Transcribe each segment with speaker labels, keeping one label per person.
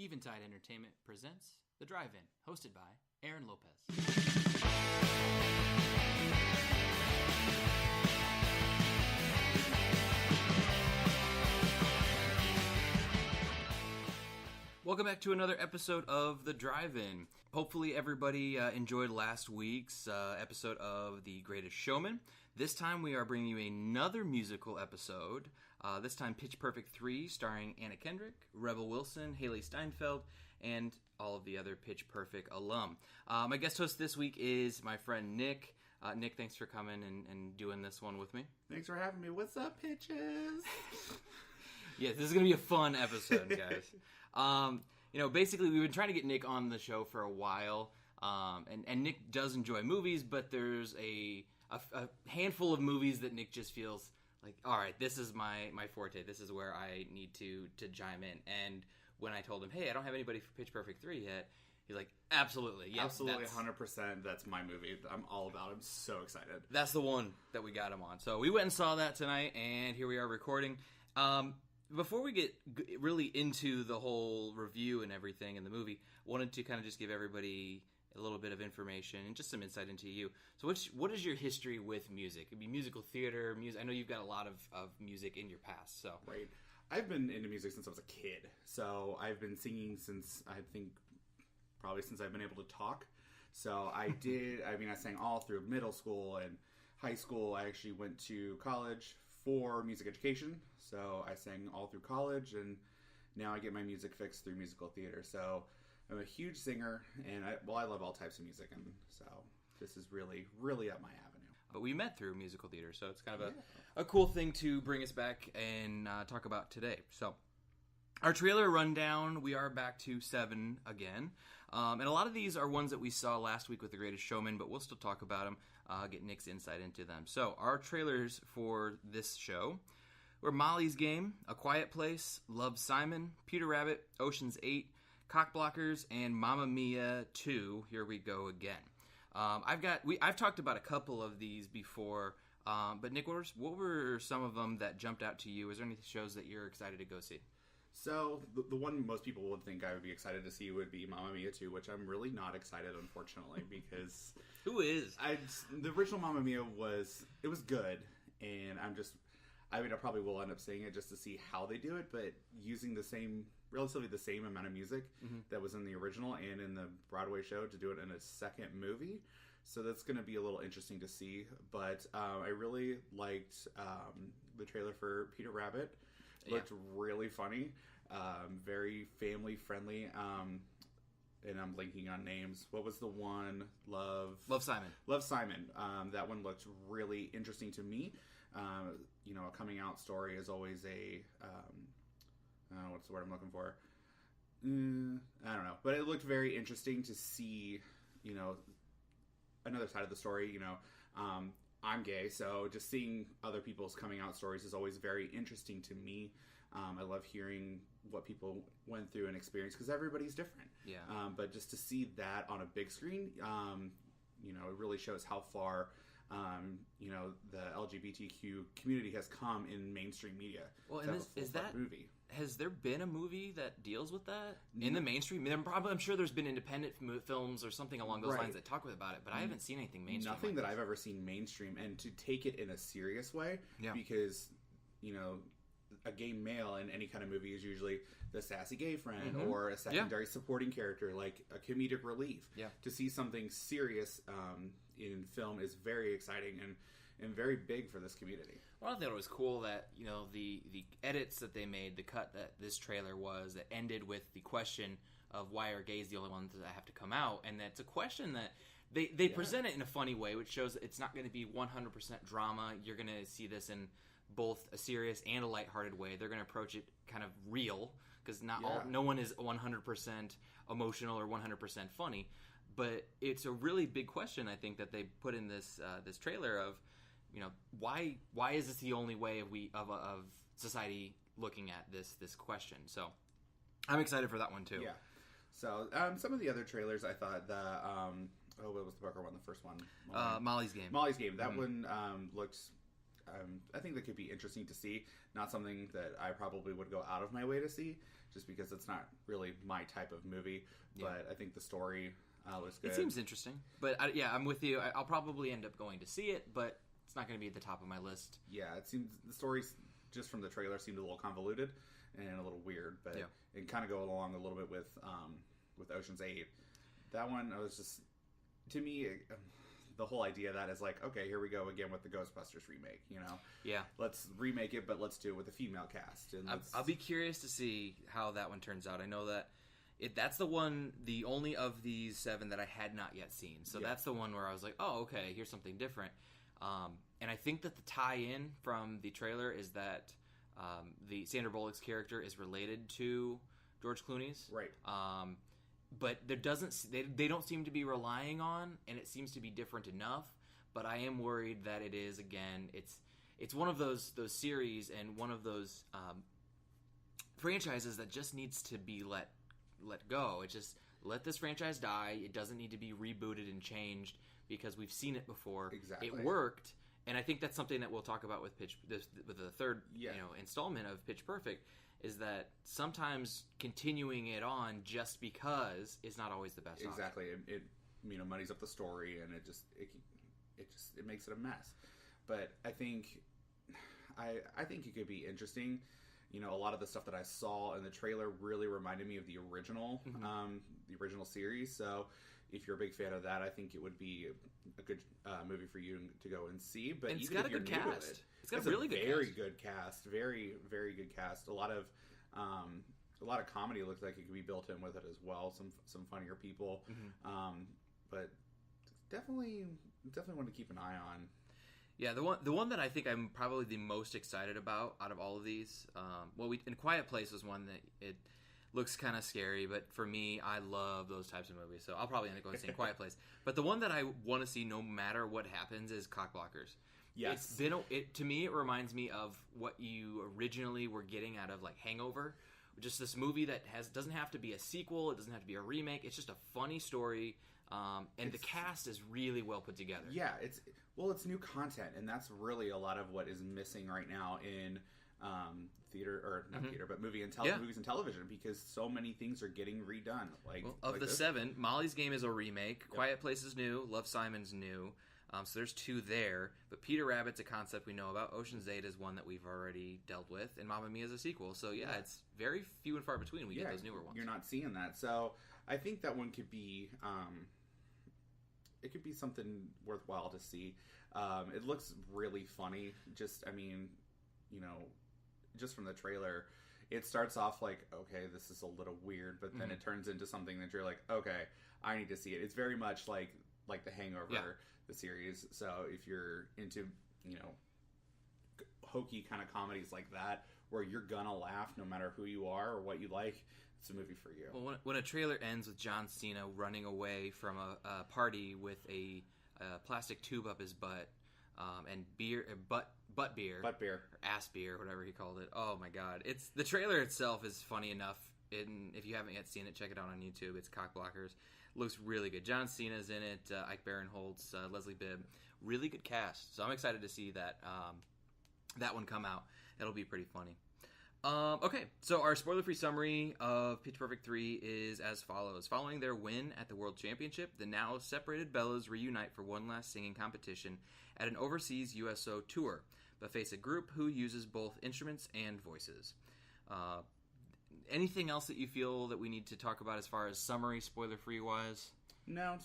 Speaker 1: Eventide Entertainment presents The Drive-In, hosted by Aaron Lopez. Welcome back to another episode of The Drive-In. Hopefully everybody enjoyed last week's episode of The Greatest Showman. This time we are bringing you another musical episode, this time Pitch Perfect 3, starring Anna Kendrick, Rebel Wilson, Haley Steinfeld, and all of the other Pitch Perfect alum. My guest host this week is my friend Nick. Nick, thanks for coming and doing this one with me.
Speaker 2: Thanks for having me. What's up, pitches?
Speaker 1: Yeah, this is going to be a fun episode, guys. Basically, we've been trying to get Nick on the show for a while, and Nick does enjoy movies, but there's a handful of movies that Nick just feels like, all right, this is my forte. This is where I need to chime in. And when I told him, hey, I don't have anybody for Pitch Perfect 3 yet, he's like, absolutely. Yeah,
Speaker 2: absolutely, 100%. That's my movie. I'm all about it. I'm so excited.
Speaker 1: That's the one that we got him on. So we went and saw that tonight, and here we are recording. Before we get really into the whole review and everything in the movie, I wanted to kind of just give everybody a little bit of information and just some insight into you. So what is your history with music? It could be musical theater, music. I know you've got a lot of music in your past. So
Speaker 2: Right. I've been into music since I was a kid. So I've been singing since, I think, probably since I've been able to talk. So I sang all through middle school and high school. I actually went to college for music education, so I sang all through college, and now I get my music fix through musical theater. So I'm a huge singer, and I love all types of music, and so this is really, really up my avenue.
Speaker 1: But we met through musical theater, so it's kind of a cool thing to bring us back and talk about today. So our trailer rundown, we are back to 7 again. And a lot of these are ones that we saw last week with The Greatest Showman, but we'll still talk about them, get Nick's insight into them. So our trailers for this show were Molly's Game, A Quiet Place, Love, Simon, Peter Rabbit, Ocean's 8, Cockblockers, and Mamma Mia 2, Here We Go Again. I've talked about a couple of these before, but Nick, what were some of them that jumped out to you? Is there any shows that you're excited to go see?
Speaker 2: So, the one most people would think I would be excited to see would be Mamma Mia 2, which I'm really not excited, unfortunately, because...
Speaker 1: Who is?
Speaker 2: The original Mamma Mia was good, and I probably will end up seeing it just to see how they do it, but using relatively the same amount of music that was in the original and in the Broadway show to do it in a second movie. So that's going to be a little interesting to see, but I really liked the trailer for Peter Rabbit. Looked really funny, very family friendly, and I'm blanking on names. What was the one? Love
Speaker 1: Simon.
Speaker 2: Love Simon. That one looked really interesting to me. A coming out story is always I don't know what's the word I'm looking for. I don't know, but it looked very interesting to see. Another side of the story. I'm gay, so just seeing other people's coming out stories is always very interesting to me. I love hearing what people went through and experienced because everybody's different.
Speaker 1: Yeah.
Speaker 2: But just to see that on a big screen, it really shows how far, the LGBTQ community has come in mainstream media.
Speaker 1: Well, and is that
Speaker 2: movie?
Speaker 1: Has there been a movie that deals with that in the mainstream? I'm sure there's been independent films or something along those lines that talk about it, but I haven't seen anything mainstream.
Speaker 2: Nothing that I've ever seen mainstream, and to take it in a serious way, because a gay male in any kind of movie is usually the sassy gay friend or a secondary supporting character, like a comedic relief.
Speaker 1: Yeah.
Speaker 2: To see something serious in film is very exciting and very big for this community.
Speaker 1: Well, I thought it was cool that, the edits that they made, the cut that this trailer was, that ended with the question of why are gays the only ones that have to come out, and that's a question that they present it in a funny way, which shows that it's not going to be 100% drama. You're going to see this in both a serious and a lighthearted way. They're going to approach it kind of real, because no one is 100% emotional or 100% funny, but it's a really big question, I think, that they put in this trailer of, why is this the only way of society looking at this question? So I'm excited for that one too.
Speaker 2: Yeah. So some of the other trailers, I thought what was the Booker one? The first one,
Speaker 1: Molly's Game.
Speaker 2: Molly's Game. That one looked I think that could be interesting to see. Not something that I probably would go out of my way to see, just because it's not really my type of movie. Yeah. But I think the story looks good.
Speaker 1: It seems interesting. But I'm with you. I'll probably end up going to see it, but it's not going to be at the top of my list.
Speaker 2: Yeah, it seems the stories just from the trailer seemed a little convoluted and a little weird, but it kind of go along a little bit with Ocean's 8. That one, I was just, to me, the whole idea of that is like, okay, here we go again with the Ghostbusters remake, you know?
Speaker 1: Yeah.
Speaker 2: Let's remake it, but let's do it with a female cast. And
Speaker 1: I'll be curious to see how that one turns out. I know that that's the only of these 7 that I had not yet seen. So that's the one where I was like, oh, okay, here's something different. And I think that the tie-in from the trailer is that the Sandra Bullock's character is related to George Clooney's.
Speaker 2: Right.
Speaker 1: But there they don't seem to be relying on, and it seems to be different enough. But I am worried that it is, again, it's one of those series and one of those franchises that just needs to be let go. It just, let this franchise die. It doesn't need to be rebooted and changed because we've seen it before.
Speaker 2: Exactly.
Speaker 1: It worked, and I think that's something that we'll talk about with the third installment of Pitch Perfect, is that sometimes continuing it on just because is not always the best option.
Speaker 2: Exactly. It muddies up the story, and it makes it a mess. But I think it could be interesting. You know, a lot of the stuff that I saw in the trailer really reminded me of the original series. So if you're a big fan of that, I think it would be a good movie for you to go and see. But
Speaker 1: and
Speaker 2: even if you're new to it,
Speaker 1: it's got a really
Speaker 2: good cast. Very, very good cast. A lot of comedy looks like it could be built in with it as well. Some funnier people. But definitely want to keep an eye on.
Speaker 1: Yeah, the one that I think I'm probably the most excited about out of all of these, and Quiet Place was one that it looks kind of scary, but for me, I love those types of movies, so I'll probably end up going to see Quiet Place. But the one that I want to see no matter what happens is Cockblockers.
Speaker 2: Yes.
Speaker 1: To me, it reminds me of what you originally were getting out of like Hangover, just this movie that doesn't have to be a sequel, it doesn't have to be a remake, it's just a funny story. And the cast is really well put together.
Speaker 2: Yeah, it's new content, and that's really a lot of what is missing right now in theater, or not theater, but movies and television, because so many things are getting redone.
Speaker 1: Of the 7, Molly's Game is a remake, Quiet Place is new, Love, Simon's new, so there's 2 there, but Peter Rabbit's a concept we know about, Ocean's 8 is one that we've already dealt with, and Mamma Mia is a sequel, so it's very few and far between we get those newer ones.
Speaker 2: You're not seeing that, so I think that one could be... it could be something worthwhile to see. It looks really funny. Just from the trailer, it starts off like, okay, this is a little weird, but then it turns into something that you're like, okay, I need to see it. It's very much like The Hangover, the series. So if you're into, hokey kind of comedies like that, where you're gonna laugh no matter who you are or what you like, it's a movie for you.
Speaker 1: Well, when a trailer ends with John Cena running away from a party with a plastic tube up his butt, and butt beer,
Speaker 2: or
Speaker 1: ass beer, whatever he called it. Oh my God! The trailer itself is funny enough. If you haven't yet seen it, check it out on YouTube. It's Cockblockers. Looks really good. John Cena's in it. Ike Barinholtz, Leslie Bibb. Really good cast. So I'm excited to see that one come out. It'll be pretty funny. Okay, so our spoiler-free summary of Pitch Perfect 3 is as follows. Following their win at the World Championship, the now separated Bellas reunite for one last singing competition at an overseas USO tour, but face a group who uses both instruments and voices. Anything else that you feel that we need to talk about as far as summary, spoiler-free wise?
Speaker 2: No,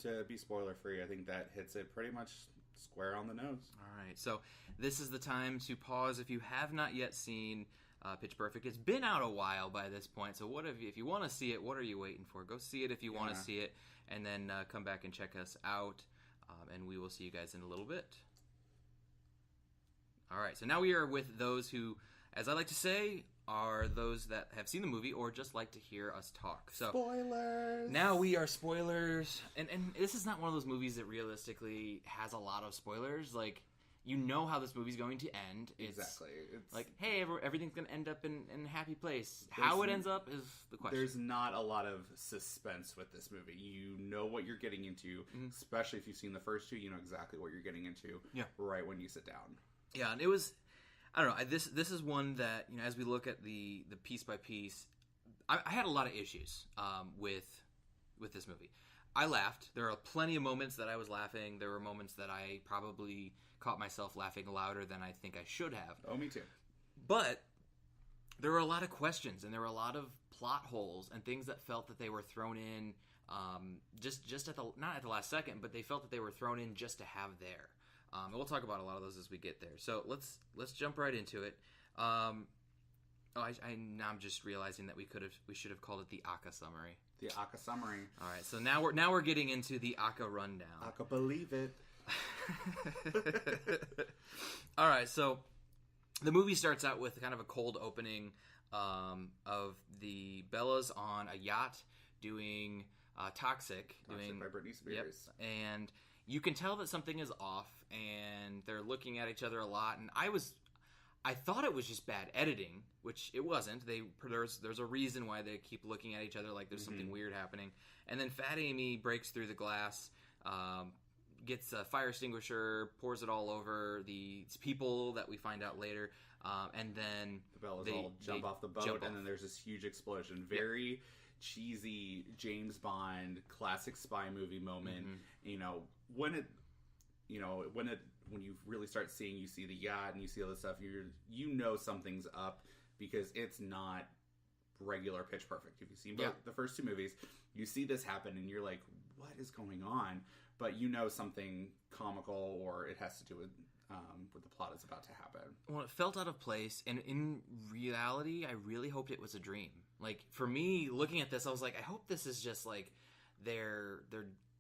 Speaker 2: to be spoiler-free, I think that hits it pretty much square on the nose.
Speaker 1: All right, so this is the time to pause if you have not yet seen Pitch Perfect. It's been out a while by this point, so if you want to see it, what are you waiting for? Go see it if you want to see it, and then come back and check us out, and we will see you guys in a little bit. All right, so now we are with those who, as I like to say, are those that have seen the movie or just like to hear us talk. So
Speaker 2: spoilers! Now
Speaker 1: we are spoilers, and this is not one of those movies that realistically has a lot of spoilers, like... You know how this movie's going to end. It's like, hey, everything's going to end up in a happy place. How it ends up is the question.
Speaker 2: There's not a lot of suspense with this movie. You know what you're getting into, especially if you've seen the first 2. You know exactly what you're getting into right when you sit down.
Speaker 1: Yeah, and it was, I don't know, this is one that, you know, as we look at the piece by piece, I had a lot of issues with this movie. I laughed. There are plenty of moments that I was laughing. There were moments that I probably caught myself laughing louder than I think I should have.
Speaker 2: Oh, me too.
Speaker 1: But there were a lot of questions, and there were a lot of plot holes and things that felt that they were thrown in just at the, not at the last second, but they felt that they were thrown in just to have there. And we'll talk about a lot of those as we get there. So let's jump right into it. Now I'm just realizing that we should have called it the aca summary.
Speaker 2: The aca summary.
Speaker 1: All right, so now we're getting into the aca rundown.
Speaker 2: I can believe it.
Speaker 1: All right, so the movie starts out with kind of a cold opening of the Bellas on a yacht doing Toxic
Speaker 2: by Britney Spears.
Speaker 1: Yep, and you can tell that something is off, and they're looking at each other a lot. And I thought it was just bad editing, which it wasn't. There's a reason why they keep looking at each other like there's something weird happening. And then Fat Amy breaks through the glass, gets a fire extinguisher, pours it all over these people that we find out later, and then
Speaker 2: the Bellas all jump off the boat, and then there's this huge explosion. Very cheesy James Bond classic spy movie moment. You know, when you really start seeing, you see the yacht and you see all this stuff, you know something's up, because it's not regular Pitch Perfect. If you've seen the first two movies, you see this happen and you're like, what is going on? But you know something comical, or it has to do with the plot is about to happen.
Speaker 1: Well, it felt out of place, and in reality, I really hoped it was a dream. Like, for me, looking at this, I was like, I hope this is just like they're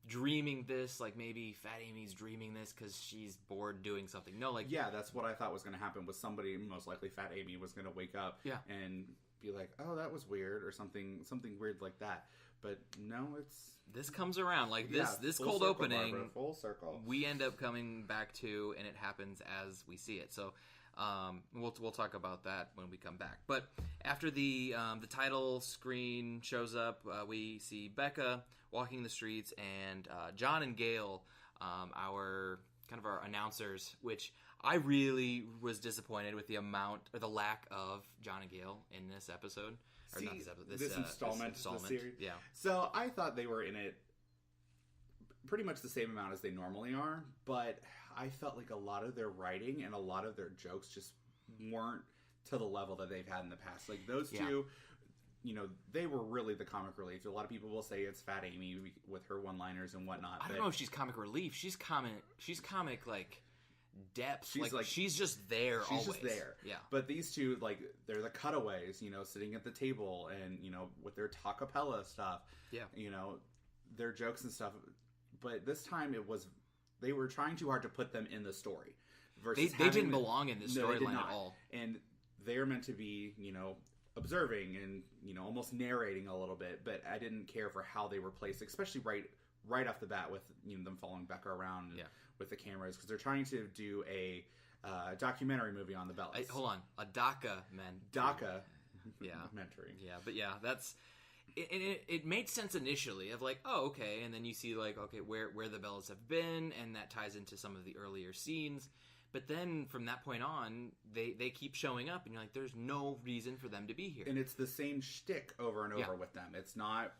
Speaker 1: dreaming this, like maybe Fat Amy's dreaming this because she's bored doing something. No, like,
Speaker 2: yeah, that's what I thought was going to happen. Was somebody, most likely Fat Amy, was going to wake up and be like, oh, that was weird, or something weird like that. But no,
Speaker 1: this comes around, like this cold
Speaker 2: circle,
Speaker 1: opening,
Speaker 2: Barbara, full circle.
Speaker 1: We end up coming back to, and it happens as we see it. So we'll talk about that when we come back. But after the title screen shows up, we see Becca walking the streets, and John and Gail, our announcers, which I really was disappointed with the amount or the lack of John and Gail in this episode. Or
Speaker 2: See,
Speaker 1: not this episode,
Speaker 2: this installment.
Speaker 1: The series. Yeah.
Speaker 2: So I thought they were in it pretty much the same amount as they normally are, but I felt like a lot of their writing and a lot of their jokes just weren't to the level that they've had in the past. Like those two, you know, they were really the comic relief. A lot of people will say it's Fat Amy with her one-liners and whatnot.
Speaker 1: I don't know if she's comic relief. She's comic like depth. She's just there.
Speaker 2: She's just there.
Speaker 1: Yeah.
Speaker 2: But these two, like, they're the cutaways. You know, sitting at the table and, you know, with their acapella stuff. Yeah. You know, their jokes and stuff. But this time they were trying too hard to put them in the story.
Speaker 1: Versus they didn't belong in this storyline at all.
Speaker 2: And they're meant to be, you know, observing and, you know, almost narrating a little bit. But I didn't care for how they were placed, especially right off the bat with, you know, them following Becca around with the cameras, because they're trying to do a documentary movie on the Bellas.
Speaker 1: Hold on, a
Speaker 2: DACA mentoring.
Speaker 1: Yeah, but yeah, that's it made sense initially of like, oh, okay, and then you see like, okay, where the Bellas have been, and that ties into some of the earlier scenes. But then from that point on, they keep showing up, and you're like, there's no reason for them to be here.
Speaker 2: And it's the same shtick over and over with them. It's not,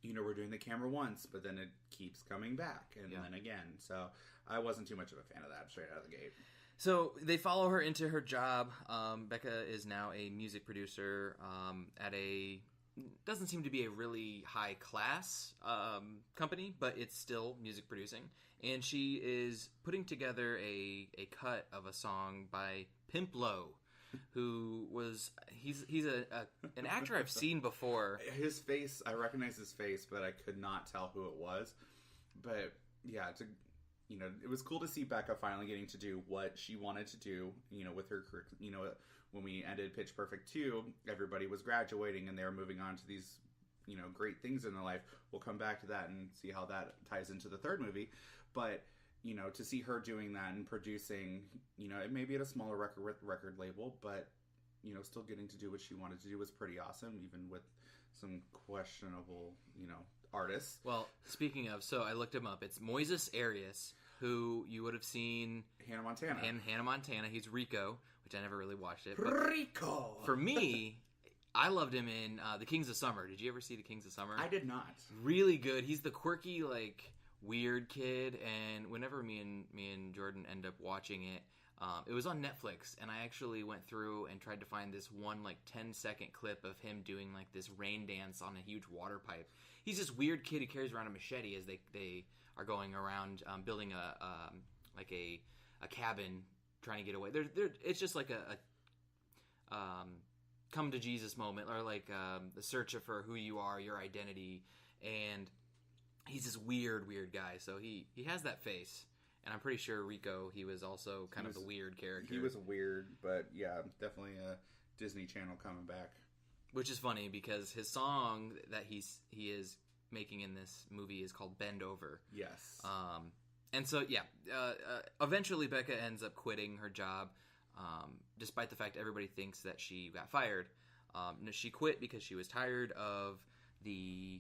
Speaker 2: you know, we're doing the camera once, but then it keeps coming back, and then again. So I wasn't too much of a fan of that straight out of the gate.
Speaker 1: So they follow her into her job. Becca is now a music producer at doesn't seem to be a really high class company, but it's still music producing. And she is putting together a cut of a song by Pimp Low, who was he's an actor I've seen before.
Speaker 2: His face, I recognize his face, but I could not tell who it was. But yeah, you know, it was cool to see Becca finally getting to do what she wanted to do. You know, with her, you know, when we ended Pitch Perfect 2, everybody was graduating and they were moving on to these, you know, great things in their life. We'll come back to that and see how that ties into the third movie. But, you know, to see her doing that and producing, you know, it may be at a smaller record label, but, you know, still getting to do what she wanted to do was pretty awesome, even with some questionable, you know, artists.
Speaker 1: Well, speaking of, so I looked him up. It's Moises Arias, who you would have seen
Speaker 2: Hannah Montana.
Speaker 1: Hannah Montana. He's Rico, which I never really watched it.
Speaker 2: Rico!
Speaker 1: For me, I loved him in The Kings of Summer. Did you ever see The Kings of Summer?
Speaker 2: I did not.
Speaker 1: Really good. He's the quirky, like, weird kid, and whenever me and Jordan end up watching it, it was on Netflix, and I actually went through and tried to find this one, like, 10-second clip of him doing, like, this rain dance on a huge water pipe. He's this weird kid who carries around a machete as they are going around building a cabin, trying to get away. It's just like a come to Jesus moment, or like the search for who you are, your identity, and he's this weird guy. So he has that face. And I'm pretty sure Rico, he was also kind of the weird character.
Speaker 2: He was weird, but yeah, definitely a Disney Channel coming back.
Speaker 1: Which is funny because his song that he is making in this movie is called Bend Over.
Speaker 2: Yes.
Speaker 1: And so, yeah, eventually Becca ends up quitting her job, despite the fact everybody thinks that she got fired. She quit because she was tired of the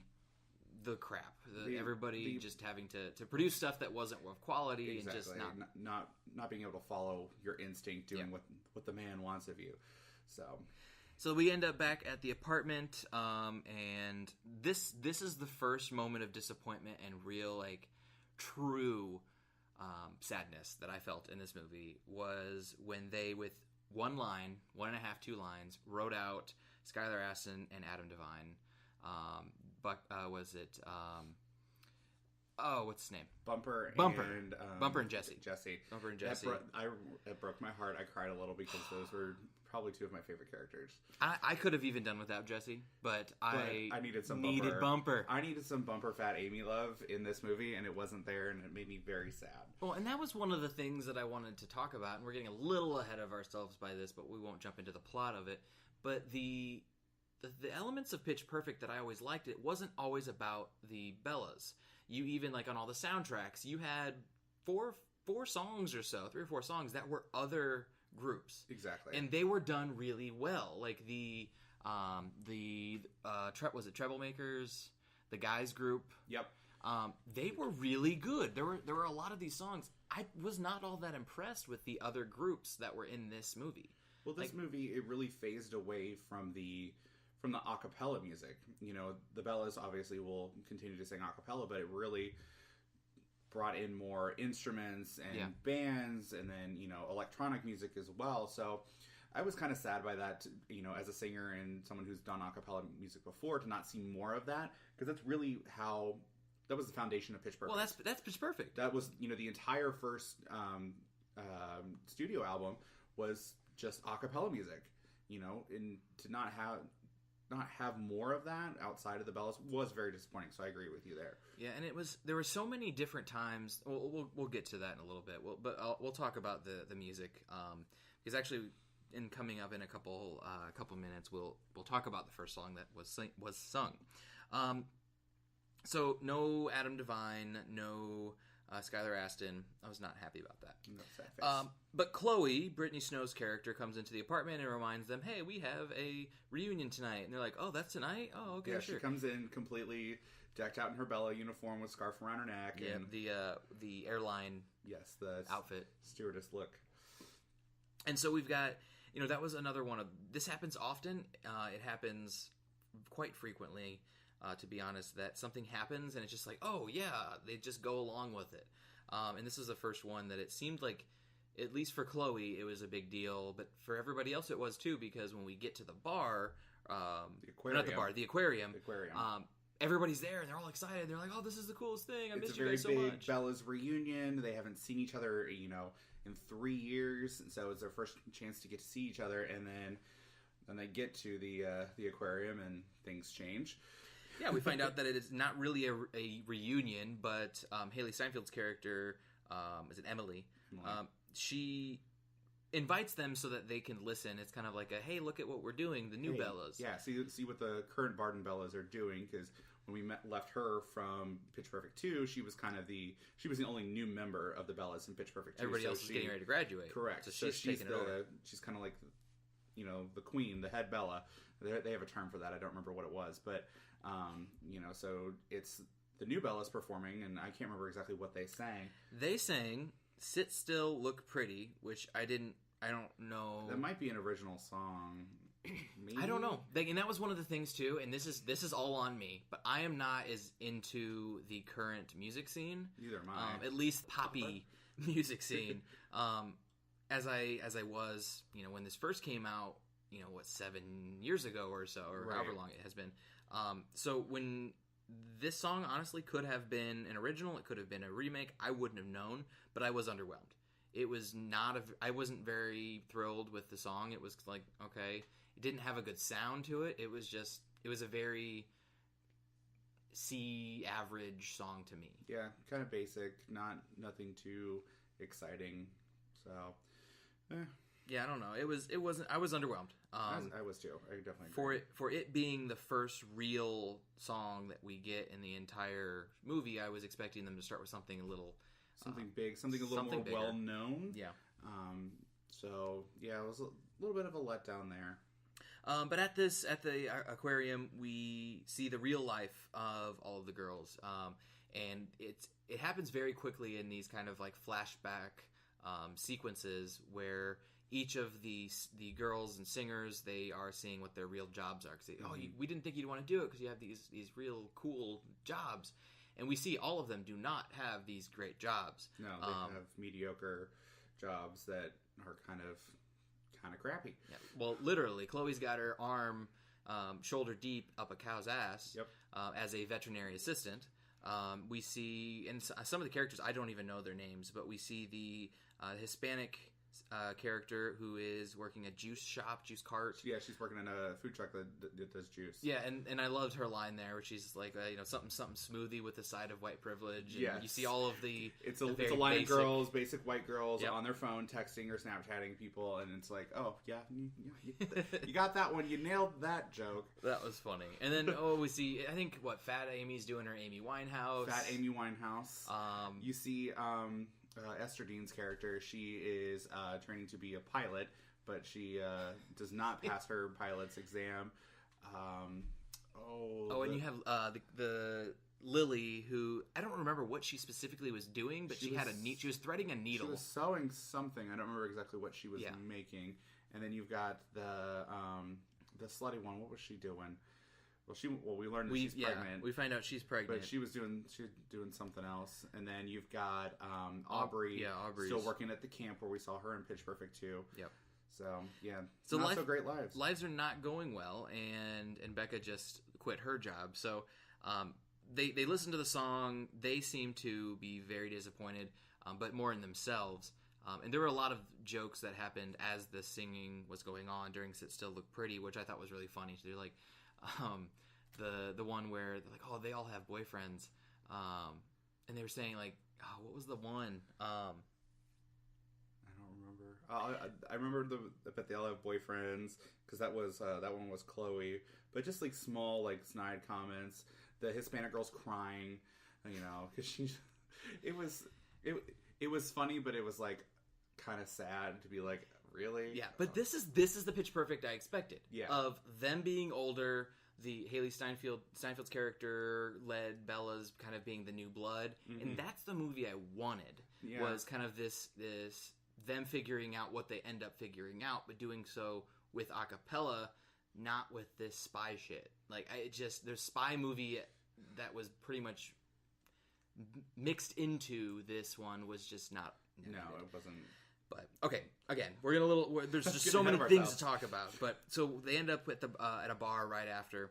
Speaker 1: crap. Everybody just having to produce stuff that wasn't of quality.
Speaker 2: Exactly.
Speaker 1: And just
Speaker 2: not being able to follow your instinct, doing what the man wants of you. So
Speaker 1: we end up back at the apartment, and this is the first moment of disappointment and real, like, true sadness that I felt in this movie was when they, with 1 line, 1.5, 2 lines, wrote out Skylar Astin and Adam Devine. Was it? What's his name?
Speaker 2: Bumper and
Speaker 1: Jesse. Bumper and Jesse.
Speaker 2: It broke my heart. I cried a little because those were probably 2 of my favorite characters.
Speaker 1: I could have even done without Jesse, but I
Speaker 2: needed some
Speaker 1: Bumper.
Speaker 2: I needed some Bumper Fat Amy love in this movie, and it wasn't there, and it made me very sad.
Speaker 1: Well, and that was one of the things that I wanted to talk about, and we're getting a little ahead of ourselves by this, but we won't jump into the plot of it. But the elements of Pitch Perfect that I always liked, it wasn't always about the Bellas. You even, like, on all the soundtracks, you had four songs or so, 3 or 4 songs that were other groups.
Speaker 2: Exactly.
Speaker 1: And they were done really well. Like was it Treblemakers, the guys group?
Speaker 2: Yep.
Speaker 1: They were really good. There were a lot of these songs. I was not all that impressed with the other groups that were in this movie.
Speaker 2: Well, this movie, it really phased away from the aca-pella music. You know, the Bellas obviously will continue to sing aca-pella, but it really brought in more instruments and bands, and then, you know, electronic music as well. So I was kind of sad by that, you know, as a singer and someone who's done aca-pella music before, to not see more of that, because that's really that was the foundation of Pitch Perfect.
Speaker 1: Well, that's Pitch Perfect.
Speaker 2: That was, you know, the entire first studio album was just aca-pella music, you know, and to not have more of that outside of the Bellas was very disappointing. So I agree with you there.
Speaker 1: Yeah, and there were so many different times. We'll get to that in a little bit. We'll talk about the music, because actually, in coming up in a couple minutes, we'll talk about the first song that was sung. So no Adam Devine, no Skylar Astin. I was not happy about that.
Speaker 2: No, sad face.
Speaker 1: But Chloe, Brittany Snow's character, comes into the apartment and reminds them, "Hey, we have a reunion tonight." And they're like, "Oh, that's tonight? Oh, okay,
Speaker 2: yeah,
Speaker 1: sure."
Speaker 2: She comes in completely decked out in her Bella uniform with scarf around her neck.
Speaker 1: Yeah,
Speaker 2: and
Speaker 1: the airline
Speaker 2: the
Speaker 1: outfit.
Speaker 2: Stewardess look.
Speaker 1: And so we've got, you know, that was another one of... This happens often. It happens quite frequently, to be honest, that something happens and it's just like, oh, yeah, they just go along with it. And this is the first one that it seemed like, at least for Chloe, it was a big deal. But for everybody else, it was too, because when we get to the bar... the aquarium. Everybody's there and they're all excited. They're like, "Oh, this is the coolest thing! I miss you guys so much." It's a very big
Speaker 2: Bella's reunion. They haven't seen each other, you know, in 3 years, and so it's their first chance to get to see each other. And then they get to the aquarium, and things change.
Speaker 1: Yeah, we find out that it is not really a reunion, but Haley Steinfeld's character, is it Emily? She invites them so that they can listen. It's kind of like a, hey, look at what we're doing, the new Bellas.
Speaker 2: Yeah, see what the current Barden Bellas are doing, because when we left her from Pitch Perfect 2, she was the only new member of the Bellas in Pitch Perfect 2.
Speaker 1: Everybody else is getting ready to graduate.
Speaker 2: Correct.
Speaker 1: So she's taking it over.
Speaker 2: She's kind of like, you know, the queen, the head Bella. They have a term for that. I don't remember what it was, but, you know, so it's the new Bellas performing, and I can't remember exactly what they sang.
Speaker 1: They sang "Sit Still, Look Pretty," which I don't know.
Speaker 2: That might be an original song. Maybe?
Speaker 1: I don't know. And that was one of the things too. And this is all on me. But I am not as into the current music scene.
Speaker 2: Neither am I.
Speaker 1: At least poppy music scene. As I was, when this first came out, 7 years ago or so, or
Speaker 2: right.
Speaker 1: however long it has been. So when this song honestly could have been an original, it could have been a remake. I wouldn't have known, but I was underwhelmed. It was not I wasn't very thrilled with the song. It was like, okay, it didn't have a good sound to it. It was a very C average song to me.
Speaker 2: Yeah, kind of basic, nothing too exciting. So,
Speaker 1: yeah, I don't know. It wasn't. I was underwhelmed.
Speaker 2: I was too. I definitely agree.
Speaker 1: For it being the first real song that we get in the entire movie, I was expecting them to start with something a little
Speaker 2: big, something a little more well known.
Speaker 1: Yeah.
Speaker 2: So yeah, it was a little bit of a letdown there.
Speaker 1: But at the aquarium, we see the real life of all of the girls, and it happens very quickly in these kind of like flashback sequences where each of the girls and singers, they are seeing what their real jobs are. Cause we didn't think you'd want to do it because you have these real cool jobs, and we see all of them do not have these great jobs.
Speaker 2: No, they have mediocre jobs that are kind of crappy.
Speaker 1: Yeah. Well, literally, Chloe's got her arm shoulder deep up a cow's ass.
Speaker 2: Yep.
Speaker 1: As a veterinary assistant. We see, and some of the characters, I don't even know their names, but we see the Hispanic character who is working a juice cart.
Speaker 2: Yeah, she's working in a food truck that does juice.
Speaker 1: Yeah, and I loved her line there where she's like, something smoothie with the side of white privilege. And you see all of the
Speaker 2: it's a line of girls, basic white girls on their phone texting or Snapchatting people, and it's like, oh yeah, you got that one, you nailed that joke.
Speaker 1: That was funny. And then we see, I think Fat Amy's doing her Amy Winehouse.
Speaker 2: Fat Amy Winehouse. You see. Esther Dean's character, she is training to be a pilot, but she does not pass her pilot's exam.
Speaker 1: And you have the Lily, who I don't remember what she specifically was doing, but she was threading a needle.
Speaker 2: She was sewing something. I don't remember exactly what she was making. And then you've got the slutty one. What was she doing? We learned that she's pregnant.
Speaker 1: We find out she's pregnant.
Speaker 2: But she was doing something else. And then you've got Aubrey still working at the camp where we saw her in Pitch Perfect 2.
Speaker 1: Yep.
Speaker 2: So, yeah. So not so great lives.
Speaker 1: Lives are not going well, and Becca just quit her job. So they listen to the song. They seem to be very disappointed, but more in themselves. And there were a lot of jokes that happened as the singing was going on during Sit Still, Look Pretty, which I thought was really funny. So they're like... the one where they're like, oh, they all have boyfriends, and they were saying like, oh, what was the one? I
Speaker 2: don't remember. I remember that they all have boyfriends because that one was Chloe. But just like small like snide comments. The Hispanic girl's crying, because it was funny, but it was like kind of sad to be like. Really?
Speaker 1: Yeah, but this is the Pitch Perfect I expected. Yeah. Of them being older, the Haley Steinfeld's character led Bella's kind of being the new blood, and that's the movie I wanted. Yeah. Was kind of this them figuring out what they end up figuring out, but doing so with a cappella, not with this spy shit. Like there's spy movie that was pretty much mixed into this one was just not.
Speaker 2: No, it wasn't.
Speaker 1: But okay, again, there's just so many things to talk about. But so they end up at a bar right after,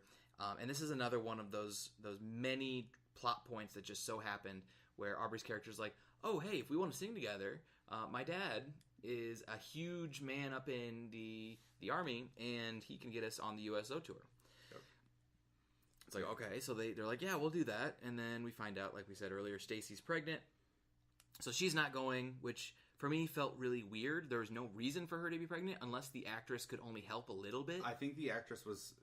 Speaker 1: and this is another one of those many plot points that just so happened where Aubrey's character is like, oh hey, if we want to sing together, my dad is a huge man up in the army, and he can get us on the USO tour. Yep. It's like, okay, so they're like, yeah, we'll do that, and then we find out, like we said earlier, Stacy's pregnant, so she's not going, which. For me, felt really weird. There was no reason for her to be pregnant unless the actress could only help a little bit.
Speaker 2: I think the actress was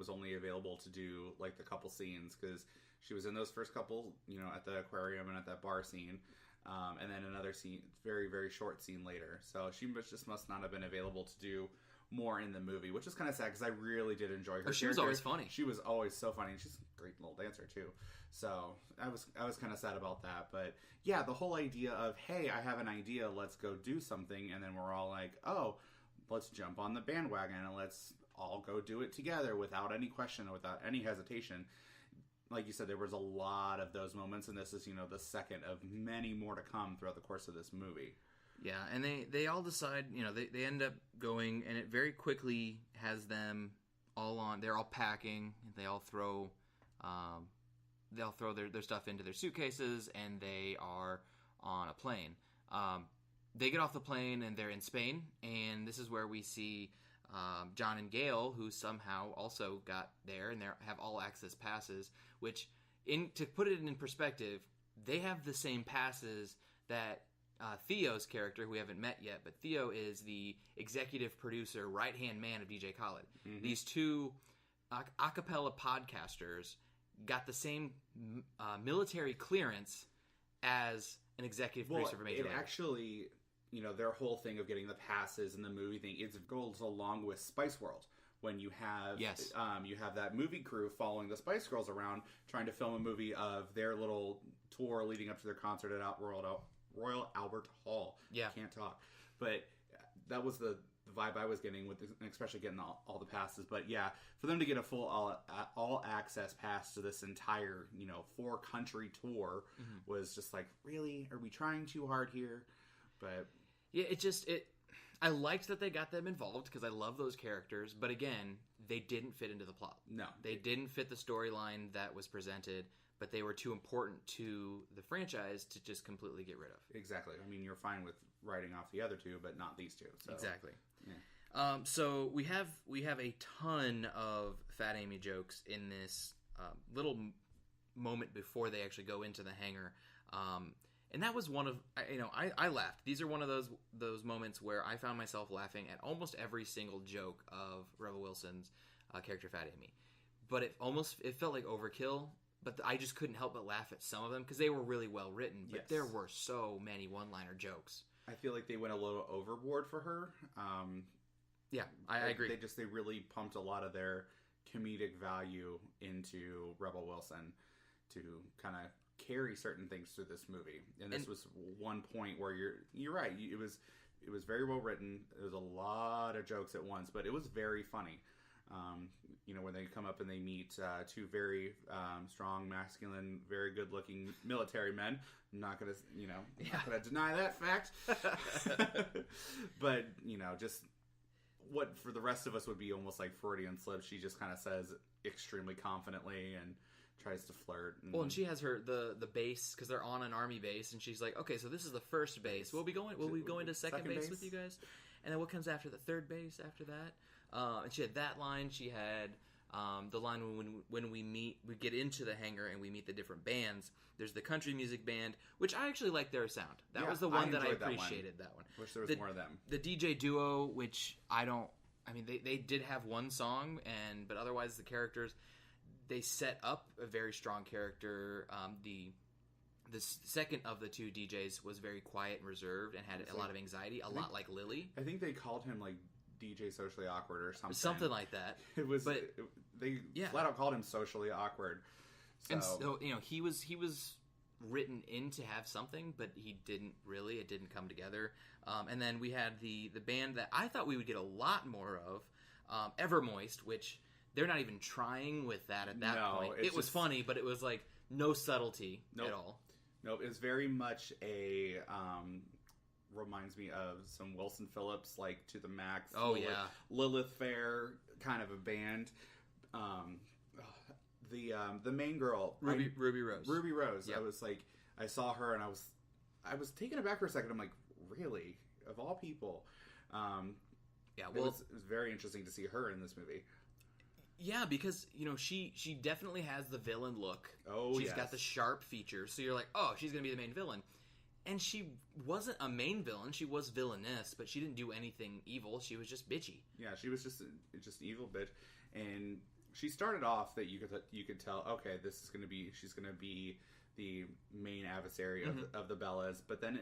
Speaker 2: only available to do like the couple scenes because she was in those first couple, at the aquarium and at that bar scene, and then another scene, very very short scene later. So she just must not have been available to do more in the movie, which is kind of sad because I really did enjoy her.
Speaker 1: She was always funny.
Speaker 2: She was always so funny, and she's a great little dancer too. So I was kind of sad about that, but yeah, the whole idea of, hey, I have an idea, let's go do something, and then we're all like, oh, let's jump on the bandwagon and let's all go do it together without any question or without any hesitation. Like you said, there was a lot of those moments, and this is, the second of many more to come throughout the course of this movie.
Speaker 1: Yeah, and they all decide, they end up going, and it very quickly has them all on, they're all packing, they all throw their stuff into their suitcases, and they are on a plane. They get off the plane, and they're in Spain, and this is where we see John and Gail, who somehow also got there, and they have all access passes, which, to put it in perspective, they have the same passes that Theo's character, who we haven't met yet, but Theo is the executive producer, right-hand man of DJ Khaled. Mm-hmm. These two a-cappella podcasters got the same military clearance as an executive producer for Major Label.
Speaker 2: Actually, their whole thing of getting the passes and the movie thing, it goes along with Spice World. When you have you have that movie crew following the Spice Girls around, trying to film a movie of their little tour leading up to their concert at Royal Albert Hall.
Speaker 1: Yeah.
Speaker 2: Can't talk. But that was the vibe I was getting with, especially getting all the passes. But yeah, for them to get a full all access pass to this entire 4-country tour was just like, really? Are we trying too hard here? But
Speaker 1: yeah, I liked that they got them involved because I love those characters. But again, they didn't fit into the plot.
Speaker 2: No,
Speaker 1: they didn't fit the storyline that was presented. But they were too important to the franchise to just completely get rid of.
Speaker 2: Exactly. I mean, you're fine with writing off the other two, but not these two. So.
Speaker 1: Exactly.
Speaker 2: Yeah.
Speaker 1: So we have a ton of Fat Amy jokes in this little moment before they actually go into the hangar, and that was one of I laughed. These are one of those moments where I found myself laughing at almost every single joke of Rebel Wilson's character Fat Amy, but it felt like overkill. But I just couldn't help but laugh at some of them because they were really well written. But there were so many one-liner jokes.
Speaker 2: I feel like they went a little overboard for her.
Speaker 1: Yeah, I agree.
Speaker 2: They really pumped a lot of their comedic value into Rebel Wilson to kind of carry certain things through this movie. And this was one point where you're right. It was very well written. There was a lot of jokes at once, but it was very funny. When they come up and they meet two very strong, masculine, very good-looking military men. I'm not gonna, not gonna deny that fact. But just what for the rest of us would be almost like Freudian slip. She just kind of says extremely confidently and tries to flirt.
Speaker 1: And she has the base because they're on an army base, and she's like, okay, so this is the first base. Will we go into second base with you guys? And then what comes after the third base after that? And she had that line. She had the line when we get into the hangar and we meet the different bands. There's the country music band, which I actually like their sound. That was the one that I appreciated. That one.
Speaker 2: Wish there was more of them.
Speaker 1: The DJ duo, which they did have one song, but otherwise the characters, they set up a very strong character. The second of the two DJs was very quiet and reserved and had a lot of anxiety, lot like Lily.
Speaker 2: I think they called him like DJ Socially Awkward or something.
Speaker 1: Something like that.
Speaker 2: They flat out called him socially awkward. So.
Speaker 1: And so, he was written in to have something, but he didn't really. It didn't come together. And then we had the band that I thought we would get a lot more of, Evermoist, which they're not even trying with that at that point. It was funny, but it was like no subtlety at all.
Speaker 2: Nope, it's very much a reminds me of some Wilson Phillips, like To the Max.
Speaker 1: Oh,
Speaker 2: Lilith Fair kind of a band. The main girl,
Speaker 1: Ruby Rose.
Speaker 2: Ruby Rose.
Speaker 1: Yep.
Speaker 2: I was like, I saw her and I was taken aback for a second. I'm like, really? Of all people? It was very interesting to see her in this movie.
Speaker 1: Yeah, because she definitely has the villain look.
Speaker 2: Oh,
Speaker 1: she's got the sharp features, so you're like, oh, she's gonna be the main villain. And she wasn't a main villain; she was villainous, but she didn't do anything evil. She was just bitchy.
Speaker 2: Yeah, she was just evil bitch, and she started off that you could tell, okay, she's gonna be the main adversary of the Bellas. But then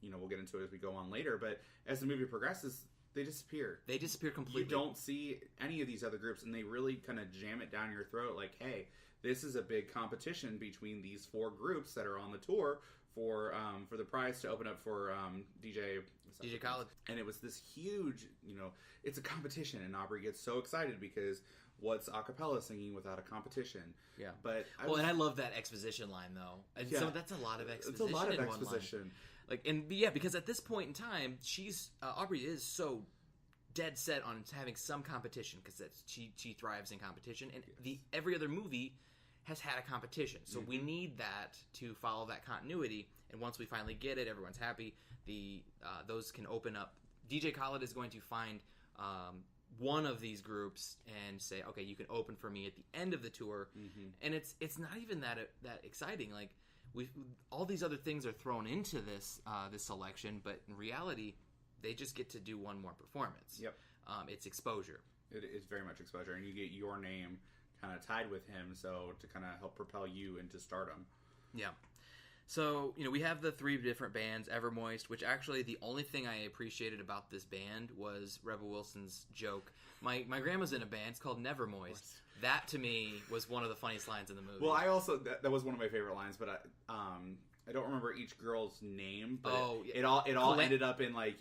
Speaker 2: we'll get into it as we go on later. But as the movie progresses, they disappear.
Speaker 1: They disappear completely.
Speaker 2: You don't see any of these other groups, and they really kind of jam it down your throat like, hey, this is a big competition between these 4 groups that are on the tour for the prize to open up for DJ
Speaker 1: Khaled.
Speaker 2: And it was this huge, it's a competition, and Aubrey gets so excited because what's a cappella singing without a competition?
Speaker 1: Yeah.
Speaker 2: But
Speaker 1: and I love that exposition line though. And so that's a lot of exposition.
Speaker 2: It's a lot of
Speaker 1: in
Speaker 2: exposition.
Speaker 1: One line. Because at this point in time, she's Aubrey is so dead set on having some competition because she thrives in competition, and every other movie has had a competition, so we need that to follow that continuity. And once we finally get it, everyone's happy. Those can open up. DJ Khaled is going to find one of these groups and say, okay, you can open for me at the end of the tour. And it's not even that exciting. Like all these other things are thrown into this selection, but in reality, they just get to do one more performance.
Speaker 2: Yep.
Speaker 1: It's exposure.
Speaker 2: It is very much exposure, and you get your name kind of tied with him, so to kind of help propel you into stardom.
Speaker 1: Yeah. So, we have the 3 different bands, Evermoist, which actually the only thing I appreciated about this band was Rebel Wilson's joke. My grandma's in a band, it's called Nevermoist. That, to me, was one of the funniest lines in the movie.
Speaker 2: Well, I also, that was one of my favorite lines, but I don't remember each girl's name, but it all ended up in like...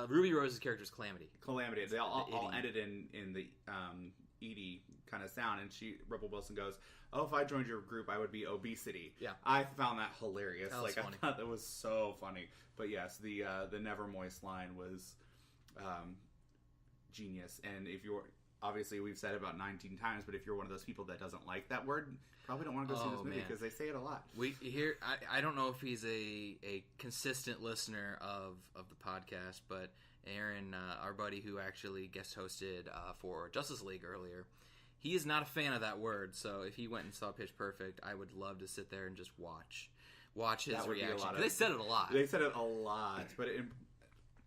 Speaker 1: Ruby Rose's character's Calamity.
Speaker 2: Calamity. They all ended in the Edie kind of sound, and Rebel Wilson goes, "Oh, if I joined your group, I would be Obesity."
Speaker 1: Yeah,
Speaker 2: I found that hilarious.
Speaker 1: That was funny.
Speaker 2: I thought that was so funny. But yes, the Never Moist line was genius. And if you're obviously we've said it about 19 times, but if you're one of those people that doesn't like that word, probably don't want to go see this movie because they say it a lot.
Speaker 1: I don't know if he's a consistent listener of the podcast, but Aaron, our buddy who actually guest hosted for Justice League earlier, he is not a fan of that word. So if he went and saw Pitch Perfect, I would love to sit there and just watch his reaction. They said it a lot.
Speaker 2: They said it a lot, but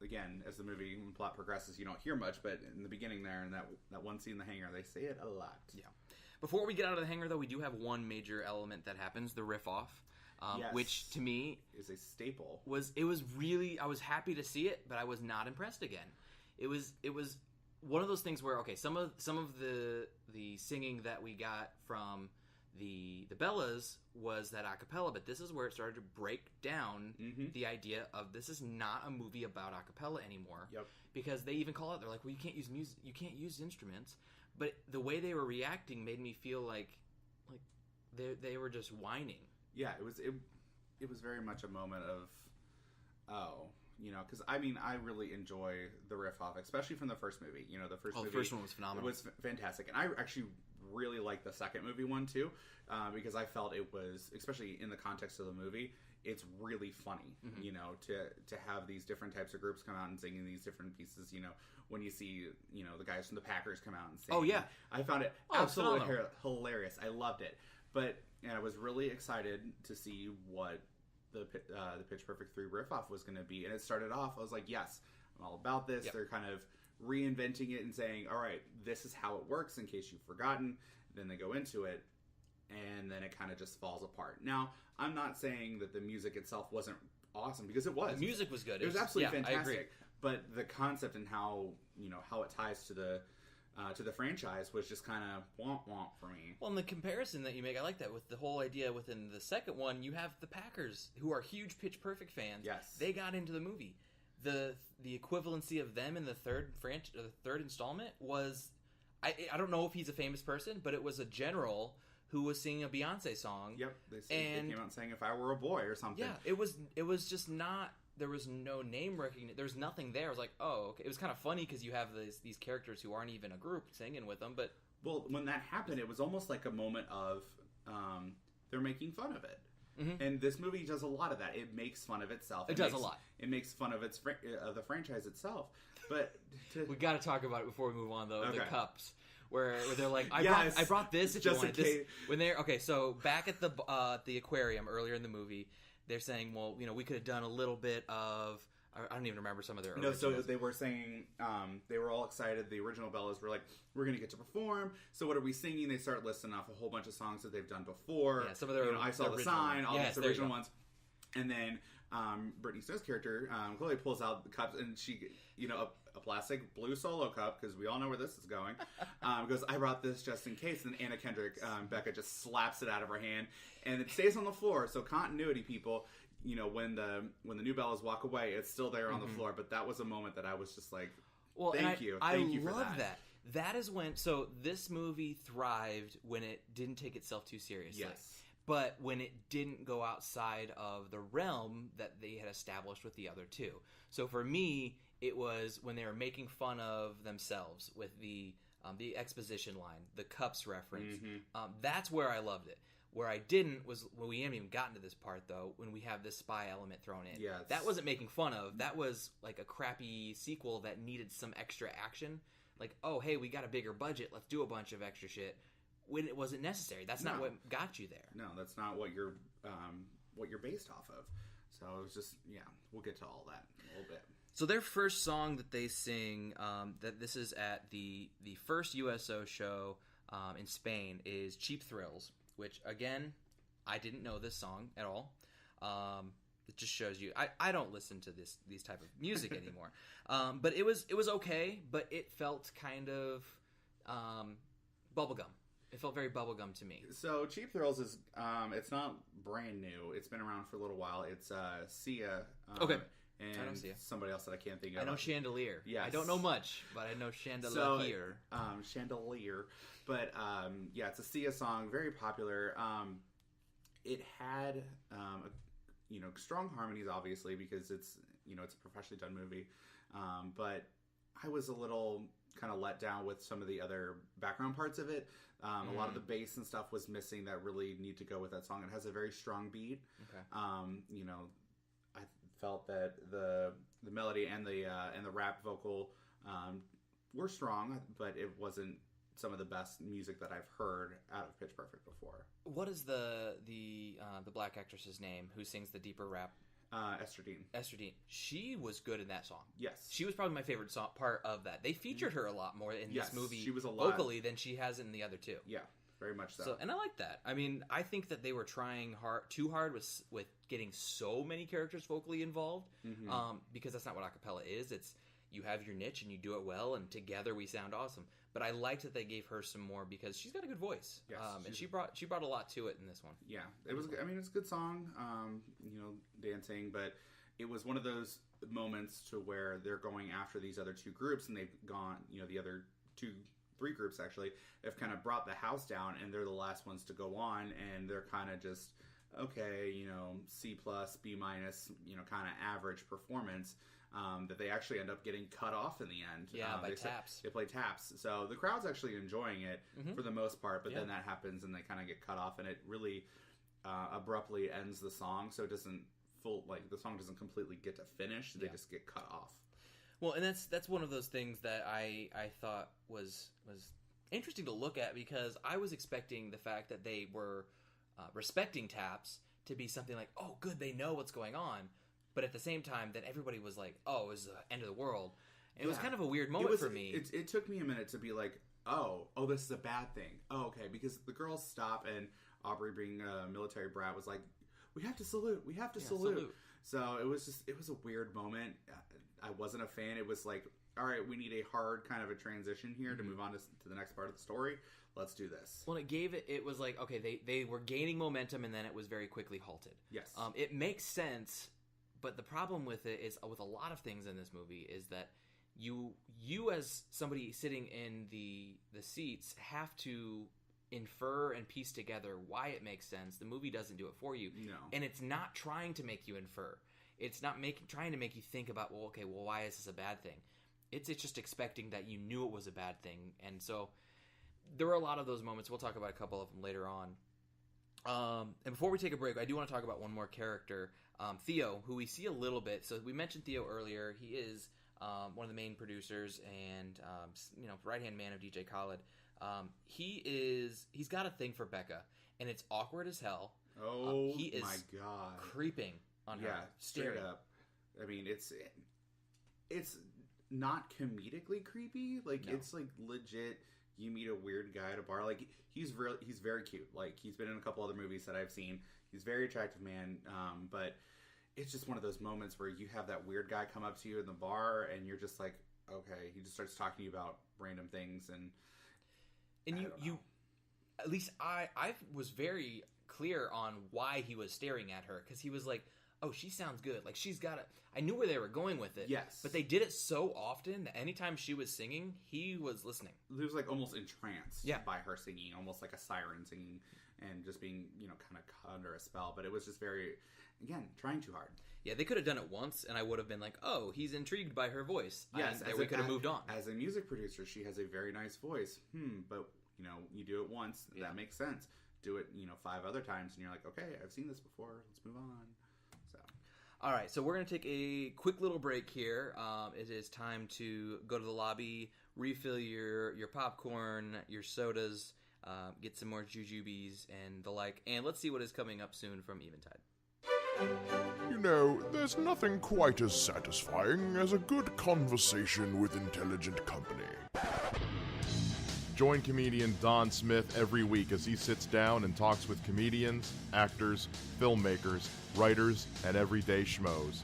Speaker 2: again, as the movie and plot progresses, you don't hear much. But in the beginning there, in that one scene in the hangar, they say it a lot.
Speaker 1: Yeah. Before we get out of the hangar, though, we do have one major element that happens: the riff-off.
Speaker 2: Yes.
Speaker 1: Which to me
Speaker 2: is a staple.
Speaker 1: It was really, I was happy to see it, but I was not impressed again. It was one of those things where some of the singing that we got from the Bellas was that a cappella, but this is where it started to break down the idea of this is not a movie about a cappella anymore.
Speaker 2: Yep. Because
Speaker 1: they even call it, they're like, well, you can't use music, you can't use instruments, but the way they were reacting made me feel like they were just whining.
Speaker 2: Yeah, it was very much a moment of, because I really enjoy the riff-off, especially from the first movie. The first movie,
Speaker 1: the first one was phenomenal.
Speaker 2: It was fantastic, and I actually really liked the second movie one too, because I felt it was, especially in the context of the movie, it's really funny. To have these different types of groups come out and singing these different pieces. When you see the guys from the Packers come out and sing.
Speaker 1: Oh yeah,
Speaker 2: I found it absolutely hilarious. I loved it, but. And I was really excited to see what the Pitch Perfect 3 riff-off was going to be. And it started off, I was like, yes, I'm all about this. Yep. They're kind of reinventing it and saying, all right, this is how it works in case you've forgotten. Then they go into it, and then it kind of just falls apart. Now, I'm not saying that the music itself wasn't awesome, because it was.
Speaker 1: The music was good.
Speaker 2: It was absolutely fantastic.
Speaker 1: I agree.
Speaker 2: But the concept and how it ties to the franchise was just kind of womp for me.
Speaker 1: Well, and the comparison that you make, I like that with the whole idea within the second one. You have the Packers, who are huge Pitch Perfect fans.
Speaker 2: Yes,
Speaker 1: they got into the movie. The equivalency of them in the third installment was, I don't know if he's a famous person, but it was a general who was singing a Beyonce song.
Speaker 2: Yep, they came out saying "If I Were a Boy" or something.
Speaker 1: Yeah, it was just not. There was no name recognition. There was nothing there. I was like, oh, okay. It was kind of funny because you have these characters who aren't even a group singing with them. But
Speaker 2: when that happened, it was almost like a moment of they're making fun of it. Mm-hmm. And this movie does a lot of that. It makes fun of itself.
Speaker 1: It does a lot.
Speaker 2: It makes fun of the franchise itself. But
Speaker 1: we got to talk about it before we move on, though. Okay. The cups. Where they're like, I brought this if
Speaker 2: just
Speaker 1: you wanted this. When they're so back at the aquarium earlier in the movie. They're saying, well, we could have done a little bit of... I don't even remember some of their originals.
Speaker 2: No, so they were saying... they were all excited. The original Bellas were like, we're going to get to perform. So what are we singing? They start listing off a whole bunch of songs that they've done before.
Speaker 1: Yeah, some of their
Speaker 2: I Saw the Sign, all these original ones. And then Brittany Snow's character, Chloe, pulls out the cups, and she, a plastic blue Solo cup, because we all know where this is going, goes, I brought this just in case. And Anna Kendrick, Becca, just slaps it out of her hand, and it stays on the floor. So continuity, people, when the new Bellas walk away, it's still there on the floor. But that was a moment that I was just like, thank you for that.
Speaker 1: That is when, so this movie thrived when it didn't take itself too seriously.
Speaker 2: Yes.
Speaker 1: But when it didn't go outside of the realm that they had established with the other two. So for me, it was when they were making fun of themselves with the exposition line, the cups reference. That's where I loved it. Where I didn't was when we haven't even gotten to this part, though, when we have this spy element thrown in.
Speaker 2: Yeah,
Speaker 1: that wasn't making fun of. That was like a crappy sequel that needed some extra action. Like, oh, hey, we got a bigger budget. Let's do a bunch of extra shit. When it wasn't necessary. That's not what got you there.
Speaker 2: No, that's not what you're based off of. So it was just, we'll get to all that in a little bit.
Speaker 1: So their first song that they sing, that this is at the first USO show in Spain, is Cheap Thrills, which, again, I didn't know this song at all. It just shows you, I don't listen to these type of music anymore. But it was okay, but it felt kind of bubblegum. It felt very bubblegum to me.
Speaker 2: So Cheap Thrills is, it's not brand new. It's been around for a little while. It's Sia.
Speaker 1: Okay.
Speaker 2: And
Speaker 1: I know Sia.
Speaker 2: Somebody else that I can't think of.
Speaker 1: I know Chandelier.
Speaker 2: Yes.
Speaker 1: I don't know much, but I know Chandelier.
Speaker 2: Chandelier. But, it's a Sia song. Very popular. It had, strong harmonies, obviously, because it's, it's a professionally done movie. But I was a little kind of let down with some of the other background parts of it. A lot of the bass and stuff was missing that really need to go with that song. It has a very strong beat.
Speaker 1: Okay.
Speaker 2: I felt that the melody and the rap vocal were strong, but it wasn't some of the best music that I've heard out of Pitch Perfect before.
Speaker 1: What is the black actress's name who sings the deeper rap?
Speaker 2: Esther Dean.
Speaker 1: Esther Dean. She was good in that song.
Speaker 2: Yes.
Speaker 1: She was probably my favorite part of that. They featured her a lot more in this movie
Speaker 2: she was a lot
Speaker 1: vocally than she has in the other two.
Speaker 2: Yeah, very much so.
Speaker 1: And I like that. I mean, I think that they were trying too hard with getting so many characters vocally involved, because that's not what acapella is. It's you have your niche and you do it well, and together we sound awesome. But I liked that they gave her some more because she's got a good voice.
Speaker 2: Yes,
Speaker 1: and she brought a lot to it in this one.
Speaker 2: Yeah, it was. I mean, it's a good song. Dancing, but it was one of those moments to where they're going after these other two groups, and they've gone. The other three groups actually have kind of brought the house down, and they're the last ones to go on, and they're kind of just okay, C+, B-, kind of average performance. That they actually end up getting cut off in the end.
Speaker 1: By taps.
Speaker 2: They play taps. So the crowd's actually enjoying it for the most part, but then that happens and they kind of get cut off, and it really abruptly ends the song, so it doesn't the song doesn't completely get to finish. They just get cut off.
Speaker 1: Well, and that's one of those things that I thought was interesting to look at, because I was expecting the fact that they were respecting taps to be something like, oh, good, they know what's going on. But at the same time, then everybody was like, oh, it was the end of the world. And it was kind of a weird moment for me.
Speaker 2: It took me a minute to be like, oh, this is a bad thing. Oh, okay, because the girls stop, and Aubrey, being a military brat, was like, we have to salute. We have to salute. So it was a weird moment. I wasn't a fan. It was like, all right, we need a hard kind of a transition here to move on to the next part of the story. Let's do this.
Speaker 1: Well, it was like, okay, they were gaining momentum, and then it was very quickly halted.
Speaker 2: Yes.
Speaker 1: It makes sense. But the problem with it is, with a lot of things in this movie, is that you as somebody sitting in the seats have to infer and piece together why it makes sense. The movie doesn't do it for you.
Speaker 2: No.
Speaker 1: And it's not trying to make you infer. It's not trying to make you think about, why is this a bad thing? It's just expecting that you knew it was a bad thing. And so there were a lot of those moments. We'll talk about a couple of them later on. And before we take a break, I do want to talk about one more character, Theo, who we see a little bit. So we mentioned Theo earlier. He is one of the main producers and right-hand man of DJ Khaled. He's got a thing for Becca, and it's awkward as hell.
Speaker 2: Oh,
Speaker 1: he is
Speaker 2: my God.
Speaker 1: creeping on her.
Speaker 2: Yeah, straight up. I mean, it's not comedically creepy. Like, no. It's like legit. You meet a weird guy at a bar. Like, he's very cute. Like, he's been in a couple other movies that I've seen. He's a very attractive man. But it's just one of those moments where you have that weird guy come up to you in the bar, and you're just like, okay, he just starts talking to you about random things, and you
Speaker 1: at least I was very clear on why he was staring at her, because he was like, oh, she sounds good, like she's got it. I knew where they were going with it.
Speaker 2: Yes,
Speaker 1: but they did it so often that anytime she was singing, he was listening.
Speaker 2: He was like almost entranced
Speaker 1: by
Speaker 2: her singing, almost like a siren singing, and just being, you know, kind of caught under a spell. But it was just very, again, trying too hard.
Speaker 1: Yeah, they could have done it once, and I would have been like, oh, he's intrigued by her voice.
Speaker 2: Yes,
Speaker 1: and we could have moved on.
Speaker 2: As a music producer, she has a very nice voice. But, you know, you do it once, that makes sense. Do it, you know, 5 other times, and you're like, okay, I've seen this before. Let's move on. So,
Speaker 1: all right, so we're going to take a quick little break here. It is time to go to the lobby, refill your popcorn, your sodas, get some more jujubes and the like, and let's see what is coming up soon from Eventide.
Speaker 3: You know, there's nothing quite as satisfying as a good conversation with intelligent company. Join comedian Don Smith every week as he sits down and talks with comedians, actors, filmmakers, writers, and everyday schmoes.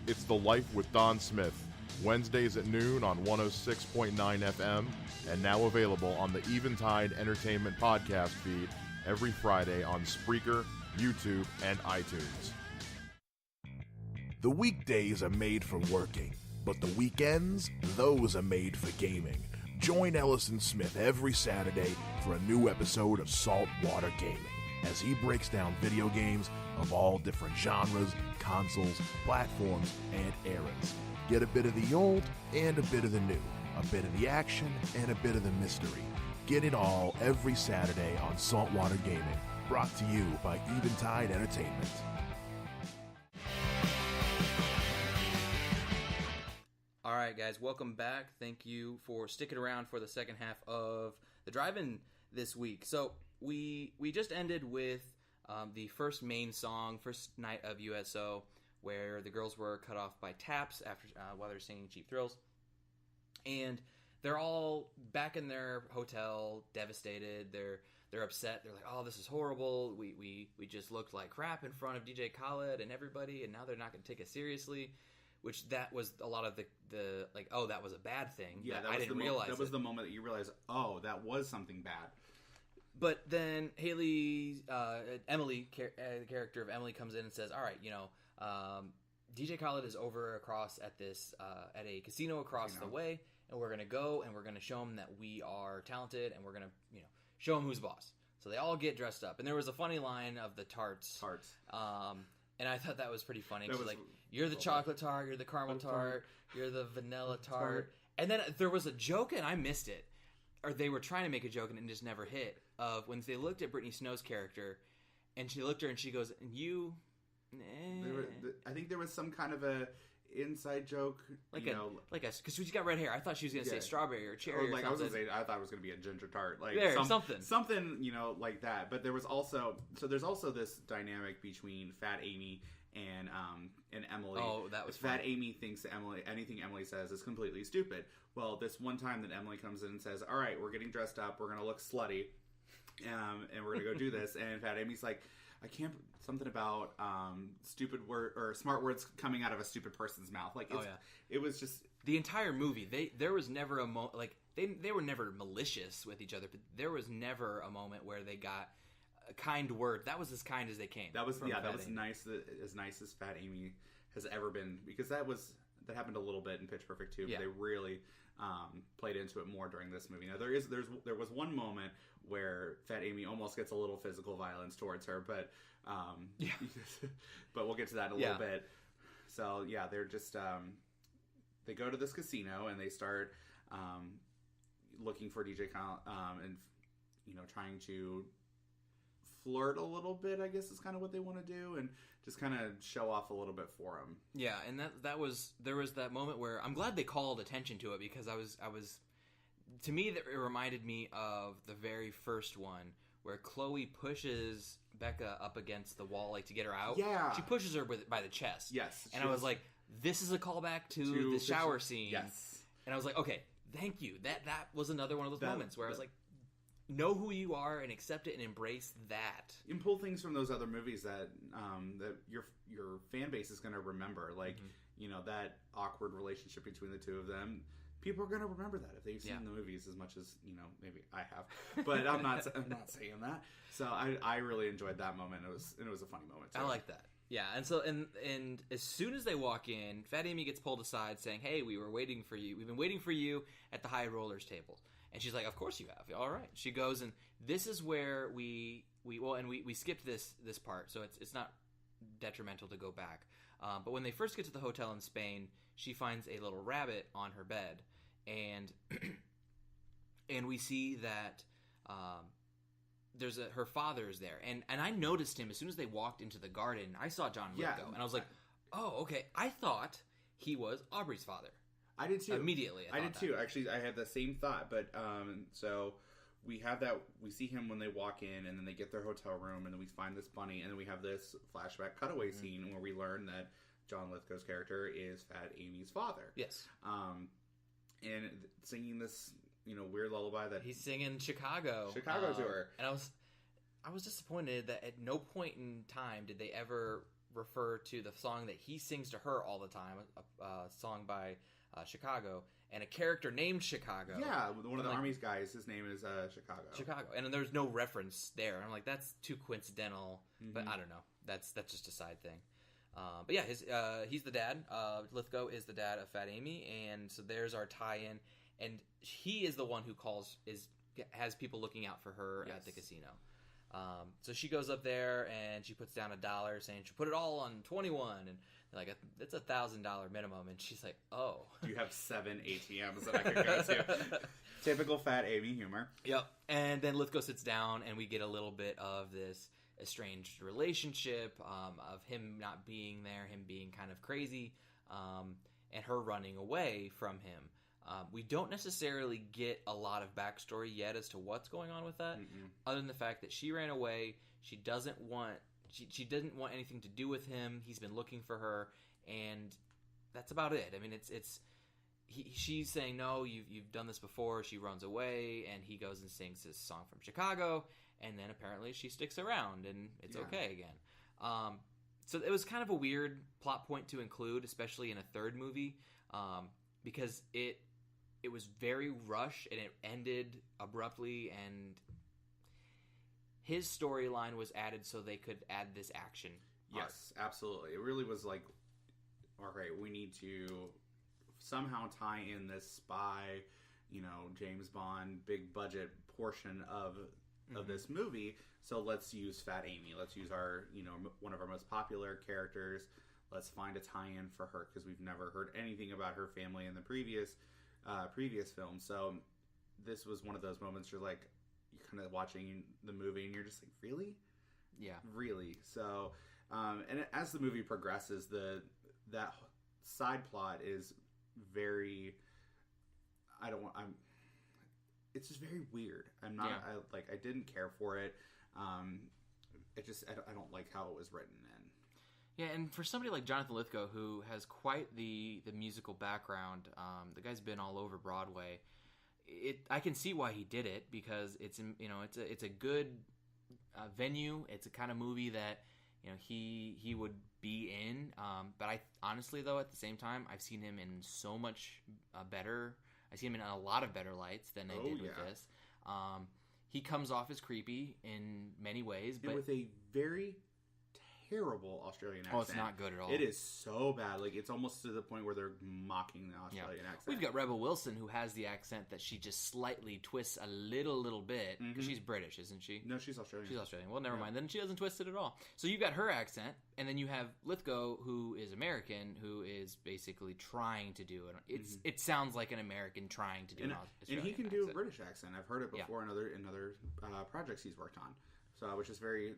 Speaker 3: It's The Life with Don Smith, Wednesdays at noon on 106.9 FM, and now available on the Eventide Entertainment podcast feed every Friday on Spreaker, YouTube, and iTunes.
Speaker 4: The weekdays are made for working, but the weekends, those are made for gaming. Join Ellison Smith every Saturday for a new episode of Saltwater Gaming as he breaks down video games of all different genres, consoles, platforms, and eras. Get a bit of the old and a bit of the new, a bit of the action and a bit of the mystery. Get it all every Saturday on Saltwater Gaming, brought to you by Eventide Entertainment.
Speaker 1: All right, guys, welcome back. Thank you for sticking around for the second half of the drive-in this week. So we just ended with the first main song, first night of USO, where the girls were cut off by taps after while they're singing Cheap Thrills, and they're all back in their hotel, devastated. They're upset. They're like, "Oh, this is horrible. We just looked like crap in front of DJ Khaled and everybody, and now they're not going to take us seriously." Which that was a lot of the like, oh, that was a bad thing.
Speaker 2: Yeah,
Speaker 1: I didn't realize
Speaker 2: that was the moment that you realized, oh, that was something bad.
Speaker 1: But then Haley, Emily, the character of Emily, comes in and says, all right, you know, DJ Khaled is over across at this at a casino across the way, and we're going to go and we're going to show him that we are talented, and we're going to, you know, show him who's boss. So they all get dressed up. And there was a funny line of the tarts. And I thought that was pretty funny. She's like, you're the chocolate tart, you're the caramel tart, you're the vanilla tart. And then there was a joke, and I missed it. Or they were trying to make a joke, and it just never hit. Of when they looked at Brittany Snow's character, and she looked at her, and she goes, and you...
Speaker 2: I think there was some kind of a inside joke,
Speaker 1: because she's got red hair. I thought she was going to say strawberry or cherry, or
Speaker 2: like
Speaker 1: something.
Speaker 2: I was going to say, I thought it was going to be a ginger tart, like something, you know, like that. But there was also, there's also this dynamic between Fat Amy and Emily.
Speaker 1: Oh, that was
Speaker 2: Fat Amy thinks that anything Emily says is completely stupid. Well, this one time that Emily comes in and says, "All right, we're getting dressed up. We're going to look slutty, and we're going to go do this." And Fat Amy's like, I can't. Something about stupid word or smart words coming out of a stupid person's mouth. Like, it was just
Speaker 1: the entire movie. There was never a they were never malicious with each other, but there was never a moment where they got a kind word. That was as kind as they came.
Speaker 2: That was nice. As nice as Fat Amy has ever been, because that happened a little bit in Pitch Perfect too. But they really played into it more during this movie. Now there was one moment where Fat Amy almost gets a little physical violence towards her, but but we'll get to that in a little bit. So they're just they go to this casino and they start looking for DJ Khaled, and you know, trying to flirt a little bit, I guess, is kind of what they want to do, and just kind of show off a little bit for him. Yeah, and
Speaker 1: there was that moment where I'm glad they called attention to it, because I was to me, that it reminded me of the very first one where Chloe pushes Becca up against the wall, like, to get her out.
Speaker 2: Yeah.
Speaker 1: She pushes her by the chest.
Speaker 2: Yes.
Speaker 1: And I was like, this is a callback to the shower scene.
Speaker 2: Yes.
Speaker 1: And I was like, okay, thank you. That was another one of those moments where I was like, know who you are and accept it and embrace that.
Speaker 2: You can pull things from those other movies that that your fan base is going to remember, like that awkward relationship between the two of them. People are going to remember that if they've seen the movies as much as maybe I have, but I'm not saying that. So I really enjoyed that moment. It was a funny moment too.
Speaker 1: I like that. Yeah, and so and as soon as they walk in, Fat Amy gets pulled aside, saying, "Hey, we were waiting for you. We've been waiting for you at the high rollers table." And she's like, "Of course you have. All right." She goes, and this is where we skipped this part, so it's not detrimental to go back. But when they first get to the hotel in Spain, she finds a little rabbit on her bed, and and we see that her father is there, and I noticed him as soon as they walked into the garden. I saw John Lithgow, and I was like, "Oh, okay." I thought he was Aubrey's father.
Speaker 2: I did too.
Speaker 1: Immediately, I did
Speaker 2: too. Actually, I had the same thought, but so we have that. We see him when they walk in, and then they get their hotel room, and then we find this bunny, and then we have this flashback cutaway scene where we learn that John Lithgow's character is Fat Amy's father.
Speaker 1: Yes.
Speaker 2: And singing this, weird lullaby that
Speaker 1: he's singing Chicago
Speaker 2: to her,
Speaker 1: and I was disappointed that at no point in time did they ever refer to the song that he sings to her all the time, a song by Chicago, and a character named Chicago.
Speaker 2: Yeah, one of the Army's guys, his name is Chicago.
Speaker 1: And there's no reference there. I'm like, that's too coincidental, but I don't know. That's just a side thing. But yeah, he's the dad. Lithgow is the dad of Fat Amy, and so there's our tie-in. And he is the one who has people looking out for her at the casino. So she goes up there and she puts down $1, saying she'll put it all on 21, and they're like, it's $1,000 minimum, and she's like, oh,
Speaker 2: do you have 7 ATMs that I could go to? Typical Fat Amy humor.
Speaker 1: Yep. And then Lithgow sits down, and we get a little bit of this estranged relationship, of him not being there, him being kind of crazy, and her running away from him. We don't necessarily get a lot of backstory yet as to what's going on with that, other than the fact that she ran away. She didn't want anything to do with him. He's been looking for her, and that's about it. I mean, she's saying, no, you've done this before. She runs away, and he goes and sings this song from Chicago, and then apparently she sticks around, and it's okay again. So it was kind of a weird plot point to include, especially in a third movie, because it was very rushed, and it ended abruptly, and his storyline was added so they could add this action arc.
Speaker 2: Yes, absolutely. It really was like, all right, we need to somehow tie in this spy, James Bond, big budget portion of this movie. So let's use Fat Amy. Let's use our, one of our most popular characters. Let's find a tie-in for her, because we've never heard anything about her family in the previous film. So this was one of those moments you're like, you're kind of watching the movie and you're just like, really?
Speaker 1: Yeah. Really?
Speaker 2: So, and as the movie progresses, that side plot is very, it's just very weird. I'm not, I didn't care for it. I don't like how it was written in.
Speaker 1: Yeah, and for somebody like Jonathan Lithgow, who has quite the musical background, the guy's been all over Broadway. I can see why he did it, because it's a good venue. It's a kind of movie that he would be in. But I honestly, though, at the same time, I've seen him in so much better. I see him in a lot of better lights than I did with this. He comes off as creepy in many ways, but
Speaker 2: with a very terrible Australian accent.
Speaker 1: Oh, it's not good at all.
Speaker 2: It is so bad. Like, it's almost to the point where they're mocking the Australian accent.
Speaker 1: We've got Rebel Wilson, who has the accent that she just slightly twists a little bit. Because she's British, isn't she?
Speaker 2: No, she's Australian.
Speaker 1: She's Australian. Well, never mind. Then she doesn't twist it at all. So you've got her accent, and then you have Lithgow, who is American, who is basically trying to do it. It sounds like an American trying to do an Australian
Speaker 2: and he can
Speaker 1: accent.
Speaker 2: do a British accent. I've heard it before in other projects he's worked on. So I was just very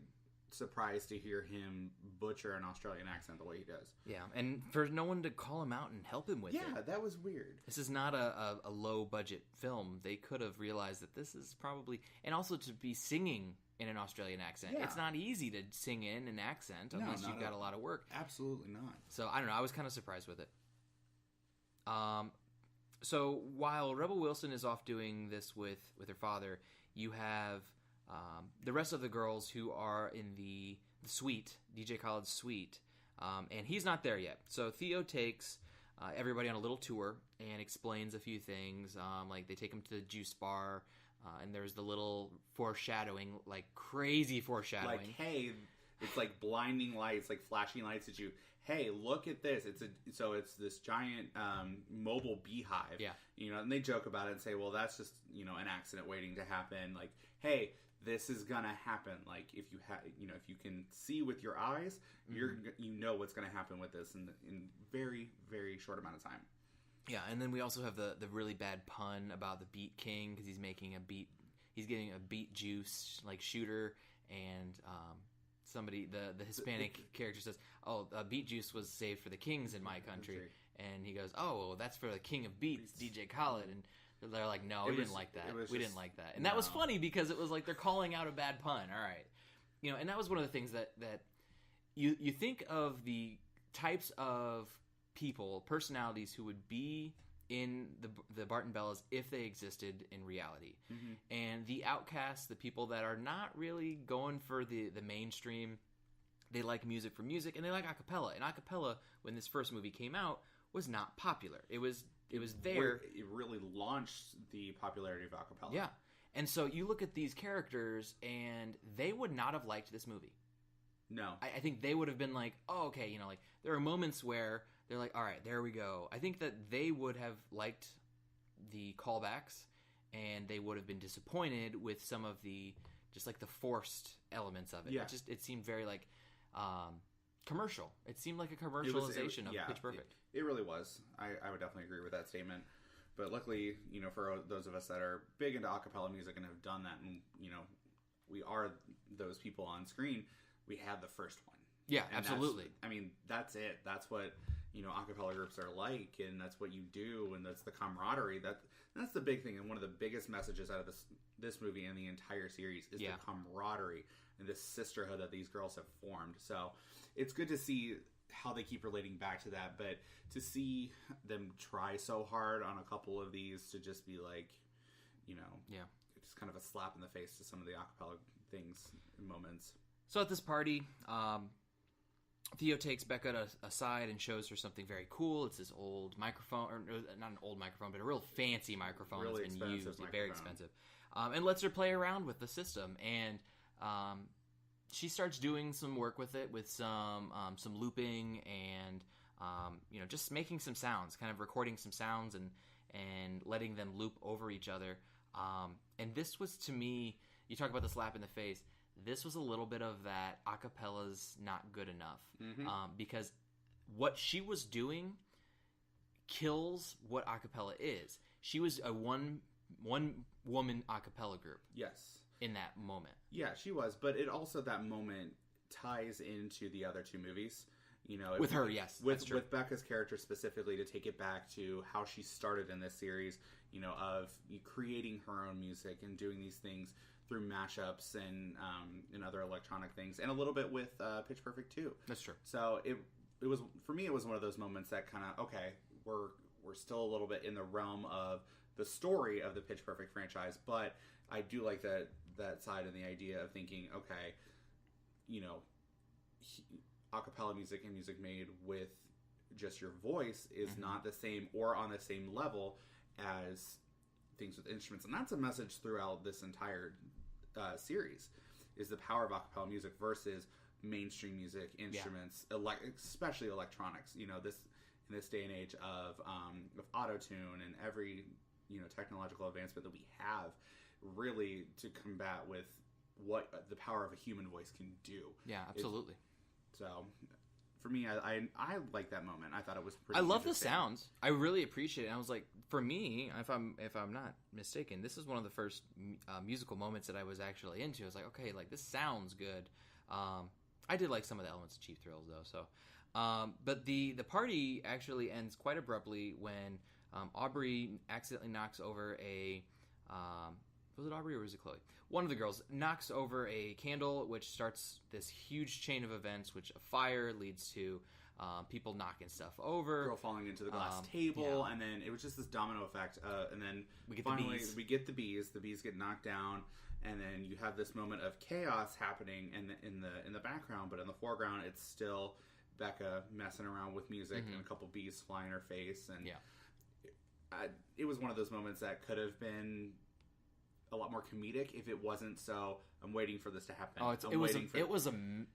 Speaker 2: surprised to hear him butcher an Australian accent the way he does.
Speaker 1: Yeah, and for no one to call him out and help him with it.
Speaker 2: Yeah, that was weird.
Speaker 1: This is not a low-budget film. They could have realized that this is probably... And also to be singing in an Australian accent. Yeah. It's not easy to sing in an accent unless you've got a lot of work.
Speaker 2: Absolutely not.
Speaker 1: So, I don't know. I was kind of surprised with it. So, while Rebel Wilson is off doing this with her father, you have the rest of the girls who are in the suite, DJ Khaled's suite, and he's not there yet. So Theo takes everybody on a little tour and explains a few things. Like they take him to the juice bar, and there's the little foreshadowing, like crazy foreshadowing.
Speaker 2: Like, hey, it's like blinding lights, like flashing lights at you. Hey, look at this. It's this giant mobile beehive.
Speaker 1: Yeah.
Speaker 2: And they joke about it and say, well, that's just, an accident waiting to happen. Like, hey, this is gonna happen. Like, if you can see with your eyes, you know what's gonna happen with this in very, very short amount of time.
Speaker 1: Yeah, and then we also have the really bad pun about the Beat King, because he's getting a beet juice like shooter, and somebody, the Hispanic character says, "Oh, beet juice was saved for the kings in my country," and he goes, "Oh, well, that's for the king of beats, DJ Khaled." And they're like, "No, we didn't like that. We didn't like that." And that was funny because it was like they're calling out a bad pun. All right, and that was one of the things that you think of the types of people, personalities who would be in the Barton Bellas if they existed in reality. And the outcasts, the people that are not really going for the mainstream, they like music for music, and they like acapella. And acapella, when this first movie came out, was not popular. It was there.
Speaker 2: It really launched the popularity of acapella.
Speaker 1: Yeah. And so you look at these characters, and they would not have liked this movie.
Speaker 2: No.
Speaker 1: I think they would have been like, oh, okay, like there are moments where they're like, all right, there we go. I think that they would have liked the callbacks, and they would have been disappointed with some of the just like the forced elements of it.
Speaker 2: Yeah.
Speaker 1: It seemed very like commercial. It seemed like a commercialization of Pitch Perfect.
Speaker 2: It really was. I would definitely agree with that statement. But luckily, for those of us that are big into acapella music and have done that, and we are those people on screen, we had the first one.
Speaker 1: Yeah,
Speaker 2: and
Speaker 1: absolutely.
Speaker 2: That's it. That's what acapella groups are like, and that's what you do, and that's the camaraderie. That's the big thing, and one of the biggest messages out of this movie and the entire series is the camaraderie and this sisterhood that these girls have formed. So it's good to see how they keep relating back to that, but to see them try so hard on a couple of these to just be like, just kind of a slap in the face to some of the acapella things and moments.
Speaker 1: So at this party, Theo takes Becca aside and shows her something very cool. It's this old microphone, or not an old microphone, but a real fancy microphone
Speaker 2: really
Speaker 1: that's been used,
Speaker 2: microphone.
Speaker 1: Very expensive, and lets her play around with the system. And she starts doing some work with it, with some looping and just making some sounds, kind of recording some sounds and letting them loop over each other. And this was, to me, you talk about the slap in the face. This was a little bit of that acapella's not good enough, because what she was doing kills what acapella is. She was a one woman acapella group.
Speaker 2: Yes.
Speaker 1: In that moment.
Speaker 2: Yeah, she was, but it also, that moment ties into the other two movies.
Speaker 1: With her, yes, that's true.
Speaker 2: With Becca's character specifically, to take it back to how she started in this series, of creating her own music and doing these things through mashups and other electronic things, and a little bit with Pitch Perfect 2.
Speaker 1: That's true.
Speaker 2: So it was, for me, it was one of those moments that kind of, okay, we're still a little bit in the realm of the story of the Pitch Perfect franchise, but I do like that side and the idea of thinking, okay, acapella music and music made with just your voice is not the same or on the same level as things with instruments. And that's a message throughout this entire series, is the power of acapella music versus mainstream music, instruments, especially electronics. In this day and age of auto-tune and every technological advancement that we have, really to combat with what the power of a human voice can do.
Speaker 1: Yeah, absolutely.
Speaker 2: So for me, I like that moment. I thought it was pretty.
Speaker 1: I love the sounds. I really appreciate it. And I was like, for me, if I'm not mistaken, this is one of the first musical moments that I was actually into. I was like, okay, like this sounds good. I did like some of the elements of Cheap Thrills though. So, but the party actually ends quite abruptly when Aubrey accidentally knocks over a. Was it Aubrey or was it Chloe? One of the girls knocks over a candle, which starts this huge chain of events, which a fire leads to people knocking stuff over.
Speaker 2: Girl falling into the glass table, and then it was just this domino effect. And then we get the bees. The bees get knocked down, and then you have this moment of chaos happening in the background, but in the foreground it's still Becca messing around with music and a couple bees fly in her face, and it was one of those moments that could have been a lot more comedic if it wasn't so. I'm waiting for this to happen.
Speaker 1: Oh, it was an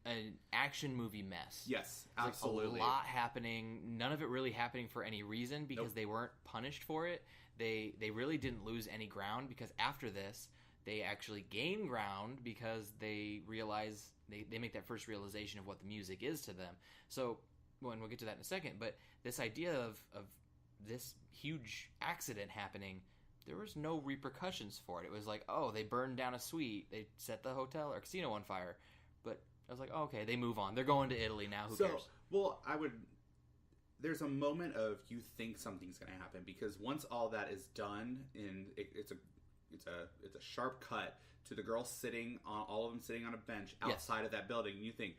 Speaker 1: action movie mess.
Speaker 2: Yes, absolutely.
Speaker 1: A lot happening. None of it really happening for any reason because they weren't punished for it. They really didn't lose any ground because after this they actually gain ground because they realize they make that first realization of what the music is to them. So, and we'll get to that in a second. But this idea of this huge accident happening, there was no repercussions for it. It was like, oh, they burned down a suite. They set the hotel or casino on fire. But I was like, oh, okay, they move on. They're going to Italy now. Who cares?
Speaker 2: Well, there's a moment of you think something's going to happen because once all that is done, it's a sharp cut to the girls sitting on all of them sitting on a bench outside of that building. And you think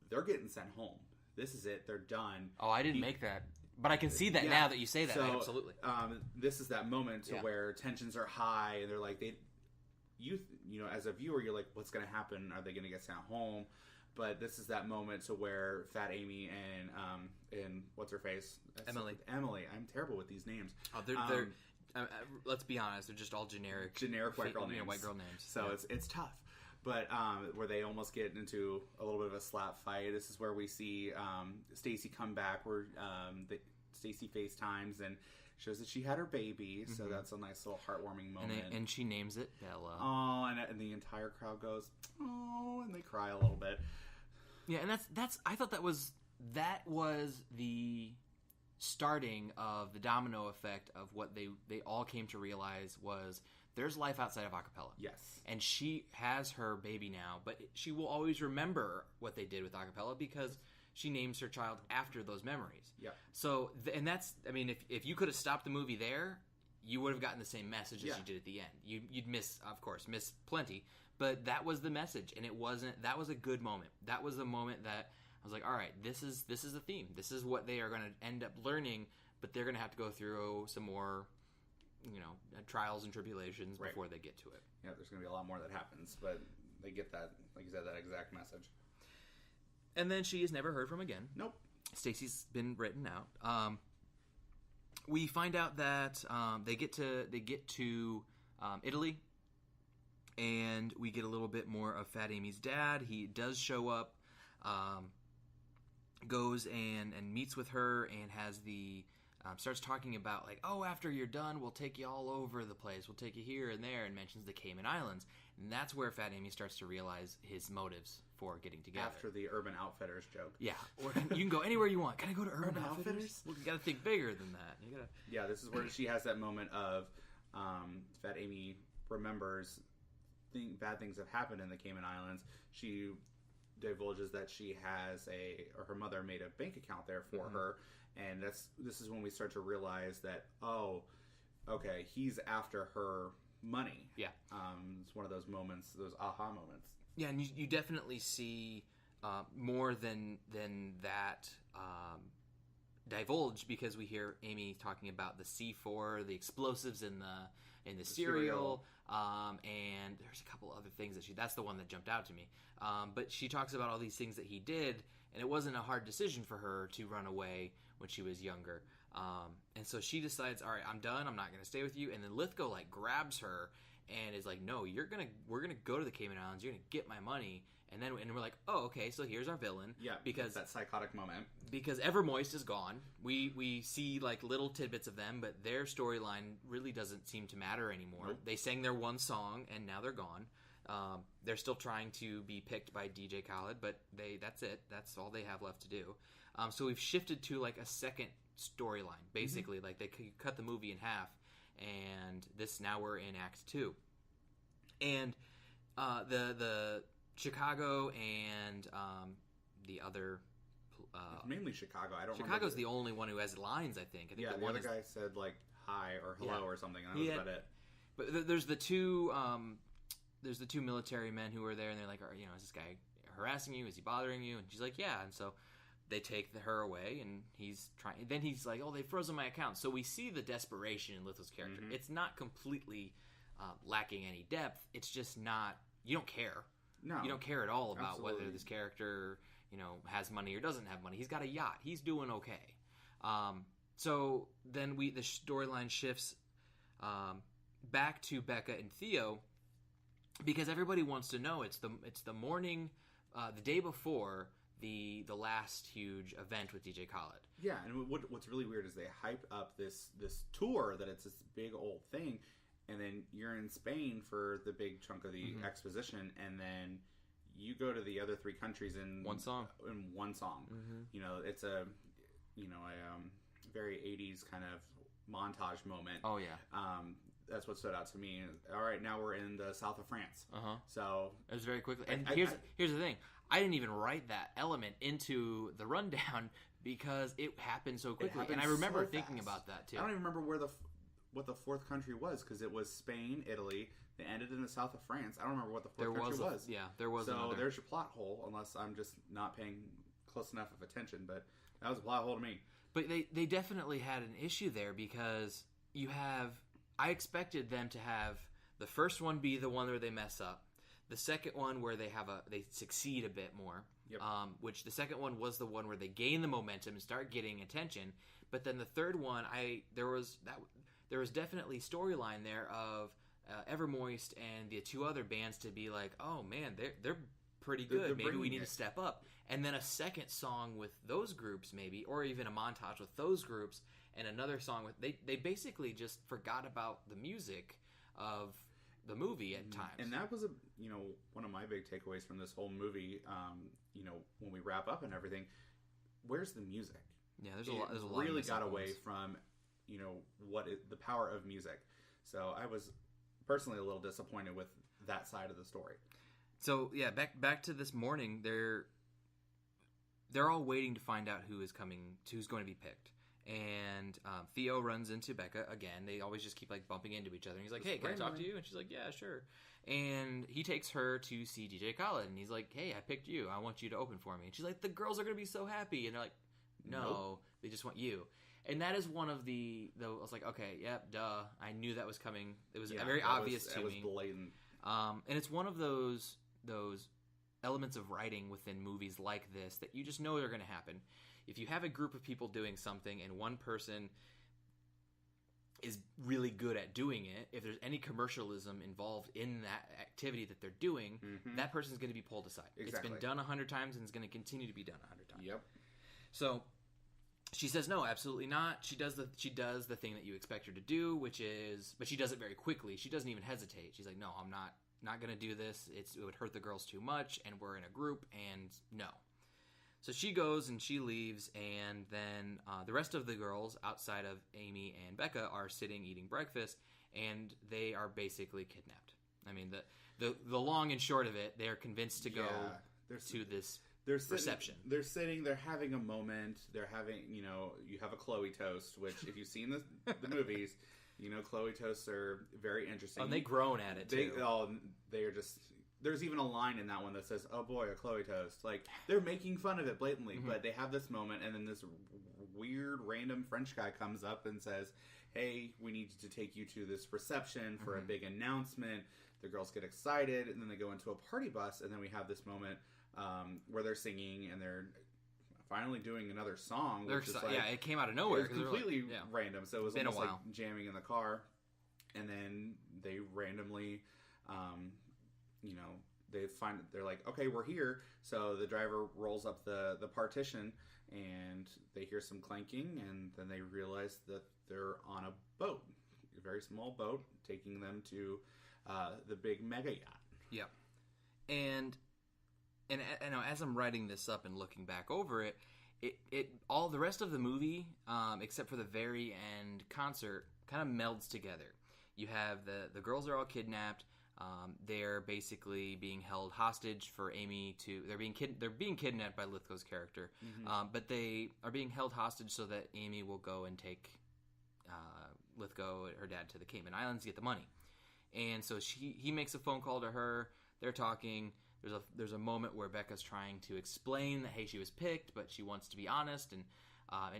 Speaker 2: they're getting sent home. This is it. They're done.
Speaker 1: Oh, I didn't make that. But I can see that now that you say that. So, absolutely.
Speaker 2: This is that moment to where tensions are high, and they're like, you know, as a viewer, you're like, what's going to happen? Are they going to get sent home? But this is that moment to where Fat Amy and what's her face?
Speaker 1: Emily.
Speaker 2: I'm terrible with these names.
Speaker 1: Oh, they're let's be honest, they're just all generic
Speaker 2: white girl names.
Speaker 1: You know, white girl names.
Speaker 2: So it's tough. But where they almost get into a little bit of a slap fight. This is where we see Stacy come back, where Stacy FaceTimes and shows that she had her baby. So that's a nice little heartwarming moment.
Speaker 1: And she names it Bella.
Speaker 2: Oh, and the entire crowd goes, oh, and they cry a little bit.
Speaker 1: Yeah, and that's I thought that was the starting of the domino effect of what they all came to realize was there's life outside of acapella.
Speaker 2: Yes.
Speaker 1: And she has her baby now, but she will always remember what they did with acapella because she names her child after those memories.
Speaker 2: Yeah.
Speaker 1: So, and that's, I mean, if you could have stopped the movie there, you would have gotten the same message as you did at the end. You'd miss plenty, but that was the message, and that was a good moment. That was the moment that I was like, all right, this is the theme. This is what they are going to end up learning, but they're going to have to go through some more, trials and tribulations before they get to it.
Speaker 2: Yeah, there's going to be a lot more that happens, but they get that, like you said, that exact message.
Speaker 1: And then she is never heard from again.
Speaker 2: Nope.
Speaker 1: Stacy's been written out. We find out that they get to Italy, and we get a little bit more of Fat Amy's dad. He does show up, goes and meets with her, and has starts talking about like, oh, after you're done, we'll take you all over the place. We'll take you here and there, and mentions the Cayman Islands. And that's where Fat Amy starts to realize his motives for getting together.
Speaker 2: After the Urban Outfitters joke.
Speaker 1: Yeah. Or you can go anywhere you want. Can I go to Urban Outfitters? Well, you got to think bigger than that.
Speaker 2: Yeah, this is where she has that moment of Fat Amy remembers bad things have happened in the Cayman Islands. She divulges that she has her mother made a bank account there for her. And this is when we start to realize that, oh, okay, he's after her money.
Speaker 1: Yeah.
Speaker 2: It's one of those moments, those aha moments.
Speaker 1: Yeah, and you definitely see more than that divulged because we hear Amy talking about the C4, the explosives in the cereal. And there's a couple other things that's the one that jumped out to me. But she talks about all these things that he did, and it wasn't a hard decision for her to run away when she was younger. And so she decides, all right, I'm done. I'm not going to stay with you. And then Lithgow grabs her and is like, no, we're gonna go to the Cayman Islands. You're gonna get my money. And we're like, oh, okay, so here's our villain.
Speaker 2: Yeah, because that psychotic moment.
Speaker 1: Because Evermoist is gone. We see little tidbits of them, but their storyline really doesn't seem to matter anymore. Nope. They sang their one song, and now they're gone. They're still trying to be picked by DJ Khaled, but that's it. That's all they have left to do. So we've shifted to a second storyline, basically. Mm-hmm. They cut the movie in half, and now we're in Act 2. And the Chicago and the other...
Speaker 2: mainly Chicago. I don't
Speaker 1: Chicago's the only one who has lines, I think.
Speaker 2: The other guy said, hi or hello or something, and that was about it.
Speaker 1: But there's the two military men who are there, and they're like, is this guy harassing you? Is he bothering you? And she's like, yeah. And so they take her away, and he's trying. Then he's like, oh, they've frozen my account. So we see the desperation in Lithgow's character. Mm-hmm. It's not completely lacking any depth. It's just not. You don't care.
Speaker 2: No,
Speaker 1: you don't care at all about
Speaker 2: absolutely.
Speaker 1: whether this character, has money or doesn't have money. He's got a yacht. He's doing okay. So then the storyline shifts back to Becca and Theo, because everybody wants to know it's the morning, the day before the last huge event with DJ Khaled.
Speaker 2: Yeah, and what's really weird is they hype up this tour that it's this big old thing, and then you're in Spain for the big chunk of the exposition, and then you go to the other 3 countries in
Speaker 1: one song.
Speaker 2: It's a very 80s kind of montage moment.
Speaker 1: Oh yeah.
Speaker 2: That's what stood out to me. All right, now we're in the south of France. So
Speaker 1: it was very quickly. And here's the thing: I didn't even write that element into the rundown because it happened so quickly. And I remember thinking about that too.
Speaker 2: I don't even remember what the 4th country was, because it was Spain, Italy. They ended in the south of France. I don't remember what the 4th country was.
Speaker 1: There was.
Speaker 2: So there's your plot hole, unless I'm just not paying close enough of attention. But that was a plot hole to me.
Speaker 1: But they definitely had an issue there, because you have. I expected them to have the first one be the one where they mess up, the second one where they succeed a bit more, which the second one was the one where they gain the momentum and start getting attention. But then the third one, there was definitely storyline there of Evermoist and the 2 other bands to be like, oh man, they're pretty good. Maybe we need to step up. And then a second song with those groups, maybe, or even a montage with those groups. And another song with they basically just forgot about the music of the movie at times.
Speaker 2: And that was one of my big takeaways from this whole movie. When we wrap up and everything, where's the music?
Speaker 1: Yeah, there's a lot.
Speaker 2: Really got away from what is the power of music. So I was personally a little disappointed with that side of the story.
Speaker 1: So yeah, back to this morning, they're all waiting to find out who's going to be picked. And Theo runs into Becca again. They always just keep bumping into each other. And he's like, "Hey, can I talk to you?" And she's like, "Yeah, sure." And he takes her to see DJ Khaled. And he's like, "Hey, I picked you. I want you to open for me." And she's like, "The girls are going to be so happy." And they're like, "No, nope. They just want you." And that is one of I was like, okay, yep, duh. I knew that was coming. It was very obvious to me.
Speaker 2: It was blatant.
Speaker 1: And it's one of those elements of writing within movies like this that you just know they're going to happen. If you have a group of people doing something and one person is really good at doing it, if there's any commercialism involved in that activity that they're doing, that person's going to be pulled aside.
Speaker 2: Exactly.
Speaker 1: It's been done 100 times and it's going to continue to be done 100 times.
Speaker 2: Yep. So
Speaker 1: she says no, absolutely not. She does the thing that you expect her to do, but she does it very quickly. She doesn't even hesitate. She's like, no, I'm not going to do this. It would hurt the girls too much, and we're in a group, and no. So she goes and she leaves, and then the rest of the girls outside of Amy and Becca are sitting eating breakfast, and they are basically kidnapped. I mean, the long and short of it, they are convinced to go to this reception.
Speaker 2: They're sitting, they're having a moment, they're having, you have a Chloe toast, which if you've seen the movies, Chloe toasts are very interesting.
Speaker 1: Oh, and they groan at it, too.
Speaker 2: They are just... There's even a line in that one that says, "Oh boy, a Chloe toast." Like, they're making fun of it blatantly, but they have this moment, and then this weird, random French guy comes up and says, "Hey, we need to take you to this reception for a big announcement." The girls get excited, and then they go into a party bus, and then we have this moment where they're singing, and they're finally doing another song. Which is
Speaker 1: it came out of nowhere.
Speaker 2: It was completely random, so it was almost like jamming in the car, and then they randomly... they're like, okay, we're here. So the driver rolls up the partition, and they hear some clanking, and then they realize that they're on a boat, a very small boat, taking them to the big mega yacht.
Speaker 1: Yeah, and as I'm writing this up and looking back over it, all the rest of the movie, except for the very end concert, kind of melds together. You have the girls are all kidnapped. They're basically being held hostage for Amy to... They're being kidnapped by Lithgow's character, but they are being held hostage so that Amy will go and take Lithgow and her dad to the Cayman Islands to get the money. And so he makes a phone call to her. They're talking. There's a moment where Becca's trying to explain that, hey, she was picked, but she wants to be honest, and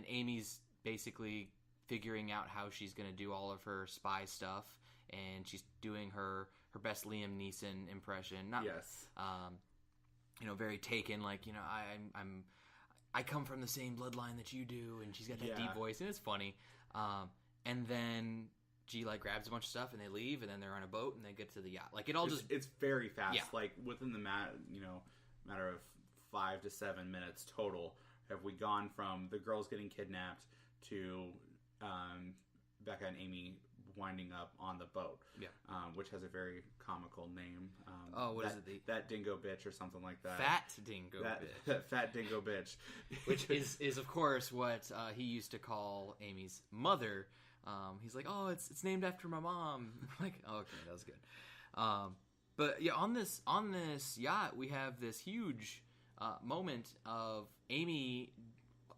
Speaker 1: Amy's basically figuring out how she's going to do all of her spy stuff. and she's doing her best Liam Neeson impression. Not,
Speaker 2: yes.
Speaker 1: Very taken, like, I come from the same bloodline that you do, and she's got that deep voice, and it's funny. And then she, like, grabs a bunch of stuff, and they leave, and then they're on a boat, and they get to the yacht. Like, it's very fast.
Speaker 2: Yeah. Like, within the matter of 5 to 7 minutes total, have we gone from the girls getting kidnapped to Becca and Amy winding up on the boat, which has a very comical name.
Speaker 1: What is it?
Speaker 2: That dingo bitch or something like that.
Speaker 1: Fat dingo bitch.
Speaker 2: That fat dingo bitch.
Speaker 1: Which is of course what he used to call Amy's mother. He's like, oh, it's named after my mom. Like, oh, okay, that was good. But yeah, on this yacht, we have this huge moment of Amy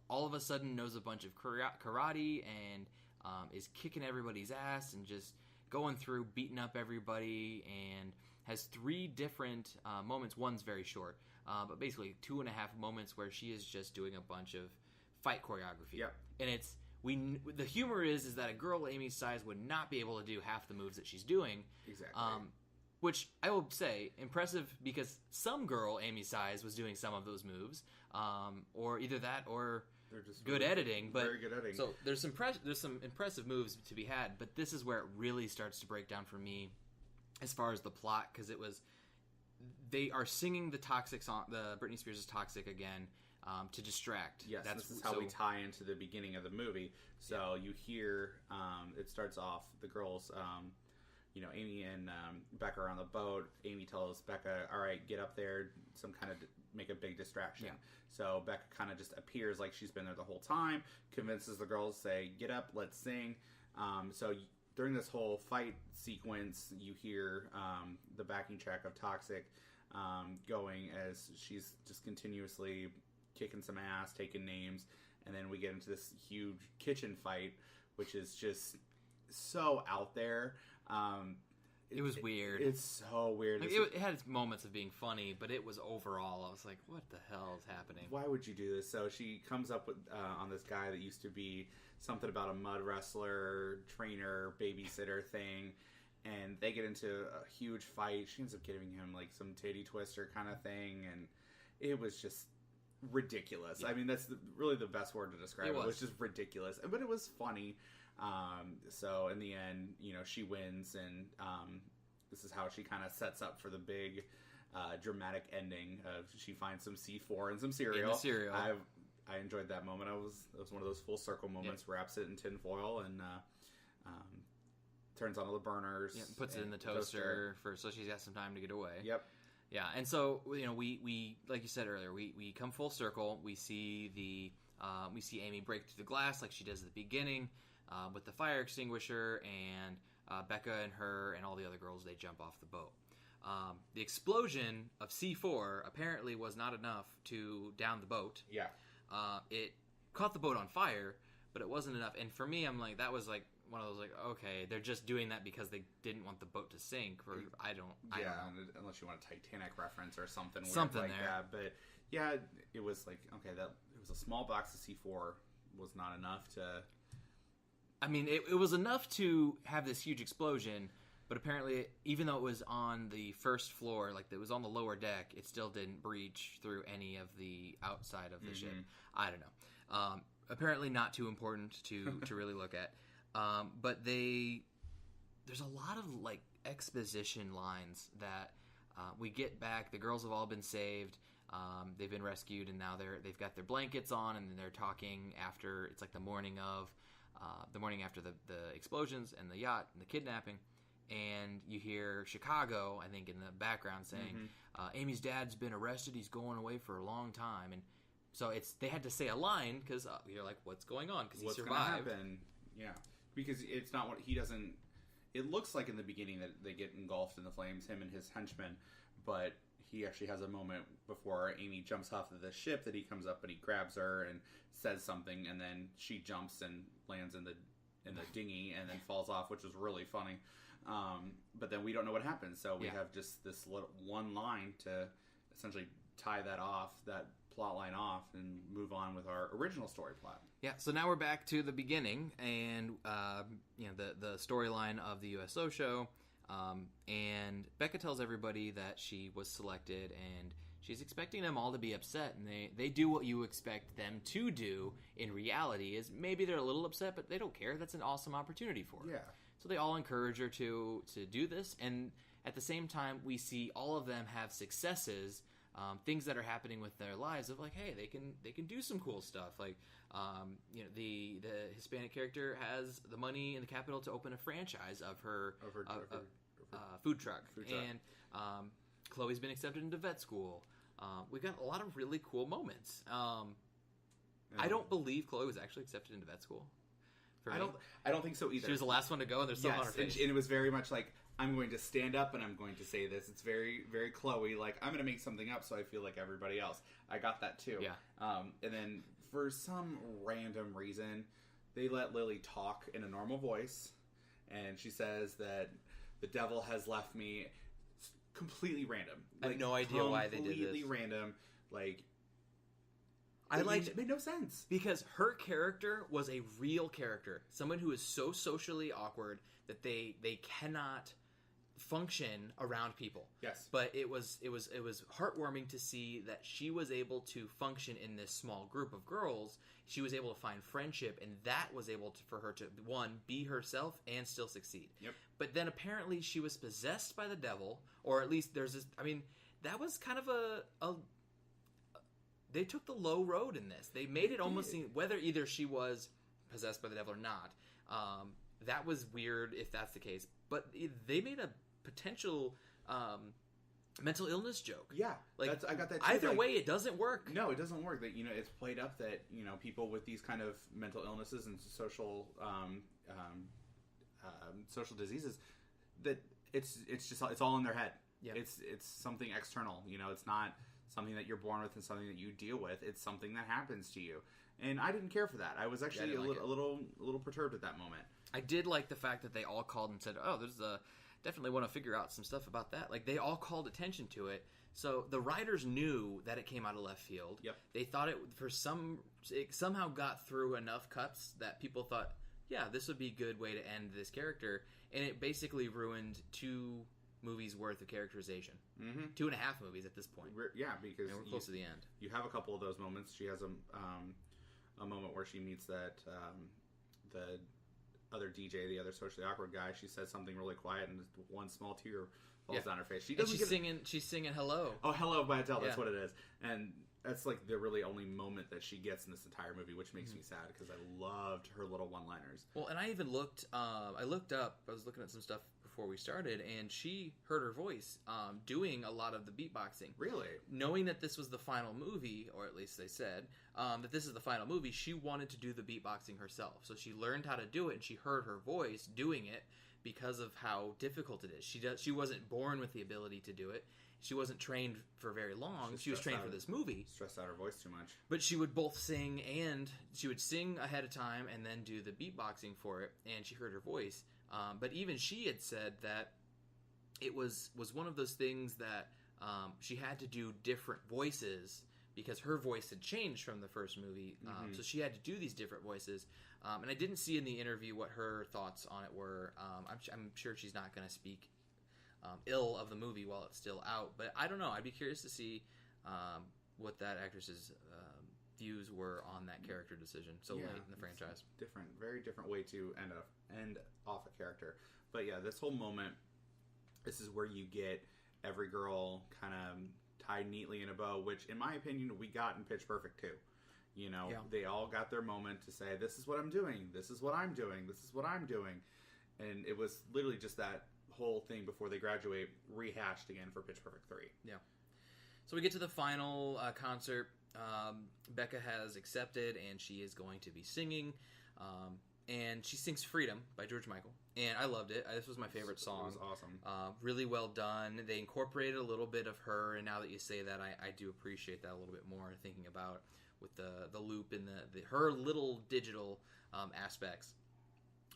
Speaker 1: all of a sudden knows a bunch of karate and is kicking everybody's ass and just going through, beating up everybody, and has 3 different moments. One's very short, but basically 2.5 moments where she is just doing a bunch of fight choreography.
Speaker 2: Yep.
Speaker 1: And the humor is that a girl Amy's size would not be able to do half the moves that she's doing.
Speaker 2: Exactly.
Speaker 1: Which I will say, impressive, because some girl Amy's size was doing some of those moves, or either that or
Speaker 2: they're just
Speaker 1: good editing. But
Speaker 2: very good editing.
Speaker 1: So there's some impressive moves to be had, but this is where it really starts to break down for me as far as the plot, because they are singing the Toxic song, the Britney Spears' Toxic again, to distract.
Speaker 2: Yes, this is how we tie into the beginning of the movie. So you hear it starts off the girls. Amy and Becca are on the boat. Amy tells Becca, all right, get up there, make a big distraction.
Speaker 1: Yeah.
Speaker 2: So Becca kind of just appears like she's been there the whole time, convinces the girls, say, get up, let's sing. During this whole fight sequence, you hear the backing track of Toxic going as she's just continuously kicking some ass, taking names, and then we get into this huge kitchen fight, which is just so out there.
Speaker 1: It was weird.
Speaker 2: It's so weird.
Speaker 1: Like, it had its moments of being funny, but it was overall, I was like, what the hell is happening?
Speaker 2: Why would you do this? So she comes up with on this guy that used to be something about a mud wrestler, trainer, babysitter thing, and they get into a huge fight. She ends up giving him like some titty twister kind of thing, and it was just ridiculous. Yeah. I mean, that's really the best word to describe it. It was just ridiculous, but it was funny. So in the end, she wins, and this is how she kind of sets up for the big dramatic ending of she finds some C4 and some cereal.
Speaker 1: In the cereal.
Speaker 2: I enjoyed that moment. It was one of those full circle moments. Yep. Wraps it in tinfoil and turns on all the burners.
Speaker 1: Yeah, puts it in the toaster so she's got some time to get away.
Speaker 2: Yep.
Speaker 1: Yeah, and so we like you said earlier, we come full circle. We see Amy break through the glass like she does at the beginning. With the fire extinguisher, and Becca and her and all the other girls, they jump off the boat. The explosion of C4 apparently was not enough to down the boat.
Speaker 2: Yeah.
Speaker 1: It caught the boat on fire, but it wasn't enough. And for me, I'm like, that was like one of those, like, okay, they're just doing that because they didn't want the boat to sink. Or I don't know.
Speaker 2: Unless you want a Titanic reference or something weird
Speaker 1: like
Speaker 2: there. That. But yeah, it was like, okay, it was a small box of C4 was not enough to...
Speaker 1: I mean, it was enough to have this huge explosion, but apparently, even though it was on the first floor, like it was on the lower deck, it still didn't breach through any of the outside of the ship. I don't know. Apparently not too important to really look at. But there's a lot of like exposition lines that we get back. The girls have all been saved. They've been rescued, and now they've got their blankets on, and they're talking after. It's like the morning after the explosions and the yacht and the kidnapping, and you hear Chicago, I think, in the background saying, Amy's dad's been arrested, he's going away for a long time. And so they had to say a line, because you're like, what's going on? Because he survived. What's going to happen?
Speaker 2: Yeah, because it's not what he doesn't... It looks like in the beginning that they get engulfed in the flames, him and his henchmen, but he actually has a moment before Amy jumps off of the ship that he comes up and he grabs her and says something, and then she jumps and lands in the dinghy and then falls off, which was really funny. But then we don't know what happens, so we have just this little one line to essentially tie that off, that plot line off and move on with our original story plot.
Speaker 1: Yeah, so now we're back to the beginning, and the storyline of the USO show, and Becca tells everybody that she was selected, and she's expecting them all to be upset, and they do what you expect them to do in reality, is maybe they're a little upset, but they don't care. That's an awesome opportunity for her.
Speaker 2: Yeah.
Speaker 1: So they all encourage her to do this, and at the same time, we see all of them have successes, things that are happening with their lives of like, hey, they can do some cool stuff. Like, the Hispanic character has the money and the capital to open a franchise of her food truck, and Chloe's been accepted into vet school. We got a lot of really cool moments. I don't believe Chloe was actually accepted into vet school.
Speaker 2: I don't think so either.
Speaker 1: She was the last one to go, and there's something on her face.
Speaker 2: And it was very much like, I'm going to stand up and I'm going to say this. It's very, very Chloe. Like, I'm going to make something up so I feel like everybody else. I got that too.
Speaker 1: Yeah.
Speaker 2: And then for some random reason, they let Lily talk in a normal voice, and she says that the devil has left me. Completely random.
Speaker 1: I have no idea why they did this.
Speaker 2: Completely random. Like,
Speaker 1: it
Speaker 2: made no sense.
Speaker 1: Because her character was a real character. Someone who is so socially awkward that they cannot function around people.
Speaker 2: Yes.
Speaker 1: But it was heartwarming to see that she was able to function in this small group of girls. She was able to find friendship, and that was able for her to, one, be herself and still succeed.
Speaker 2: Yep.
Speaker 1: But then apparently she was possessed by the devil, or at least there's this, that was kind of a they took the low road in this. They made it almost seem, whether either she was possessed by the devil or not, that was weird if that's the case. But they made a potential mental illness joke.
Speaker 2: Yeah,
Speaker 1: like
Speaker 2: I got that too.
Speaker 1: Either way, it doesn't work.
Speaker 2: No, it doesn't work. That it's played up that people with these kind of mental illnesses and social social diseases, that it's all in their head.
Speaker 1: Yeah.
Speaker 2: It's something external. It's not something that you're born with and something that you deal with. It's something that happens to you. And I didn't care for that. I was actually a little perturbed at that moment.
Speaker 1: I did like the fact that they all called and said, "Oh, there's definitely want to figure out some stuff about that." Like, they all called attention to it. So the writers knew that it came out of left field.
Speaker 2: Yep.
Speaker 1: They thought it somehow got through enough cuts that people thought, yeah, this would be a good way to end this character. And it basically ruined 2 movies worth of characterization. 2.5 movies at this point.
Speaker 2: Because
Speaker 1: we're close to the end.
Speaker 2: You have a couple of those moments. She has a moment where she meets that the other DJ, the other socially awkward guy. She says something really quiet, and one small tear falls down her face.
Speaker 1: She's singing "Hello."
Speaker 2: Oh, "Hello" by Adele. That's what it is, and that's like the really only moment that she gets in this entire movie, which makes me sad because I loved her little one-liners.
Speaker 1: Well, and I even looked. I looked up. I was looking at some stuff before we started, and she heard her voice doing a lot of the beatboxing.
Speaker 2: Really?
Speaker 1: Knowing that this was the final movie, or at least they said that this is the final movie, she wanted to do the beatboxing herself. So she learned how to do it, and she heard her voice doing it because of how difficult it is. She wasn't born with the ability to do it. She wasn't trained for very long. She was trained for this movie.
Speaker 2: Stressed out her voice too much.
Speaker 1: But she would both sing, and she would sing ahead of time and then do the beatboxing for it, and she heard her voice. But even she had said that it was one of those things that she had to do different voices because her voice had changed from the first movie. So she had to do these different voices. And I didn't see in the interview what her thoughts on it were. I'm sure she's not going to speak ill of the movie while it's still out. But I don't know. I'd be curious to see what that actress's views were on that character decision so late in the franchise.
Speaker 2: Very different way to end off a character. But yeah, this whole moment, this is where you get every girl kind of tied neatly in a bow, which in my opinion we got in Pitch Perfect too. They all got their moment to say, this is what I'm doing, this is what I'm doing, this is what I'm doing. And it was literally just that whole thing before they graduate rehashed again for Pitch Perfect 3.
Speaker 1: Yeah. So we get to the final concert. Becca has accepted, and she is going to be singing. And she sings "Freedom" by George Michael, and I loved it. This was my favorite song.
Speaker 2: It was awesome.
Speaker 1: Really well done. They incorporated a little bit of her, and now that you say that, I do appreciate that a little bit more. Thinking about with the loop and her little digital aspects.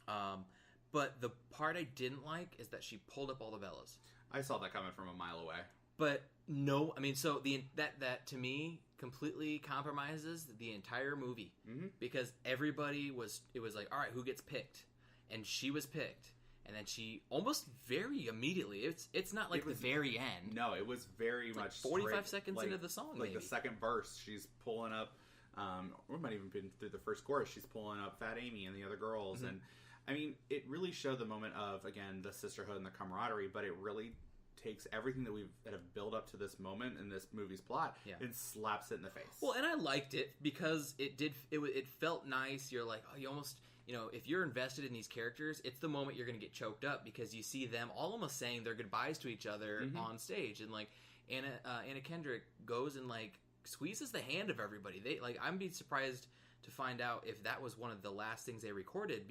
Speaker 1: But the part I didn't like is that she pulled up all the Bellas.
Speaker 2: I saw that coming from a mile away.
Speaker 1: But no, so that to me, completely compromises the entire movie because everybody was like, all right, who gets picked? And she was picked. And then she almost very immediately. It's not like the very end.
Speaker 2: No, it was very much
Speaker 1: 45 seconds into the song.
Speaker 2: Like
Speaker 1: maybe.
Speaker 2: the second verse, she's pulling up. Or might even been through the first chorus. She's pulling up Fat Amy and the other girls, and I mean, it really showed the moment of again the sisterhood and the camaraderie. But it really takes everything that have built up to this moment in this movie's plot and slaps it in the face.
Speaker 1: Well, and I liked it because it felt nice. You're like, oh, you almost. If you're invested in these characters, it's the moment you're going to get choked up because you see them all almost saying their goodbyes to each other on stage, and like Anna Kendrick goes and like squeezes the hand of everybody. I'm be surprised to find out if that was one of the last things they recorded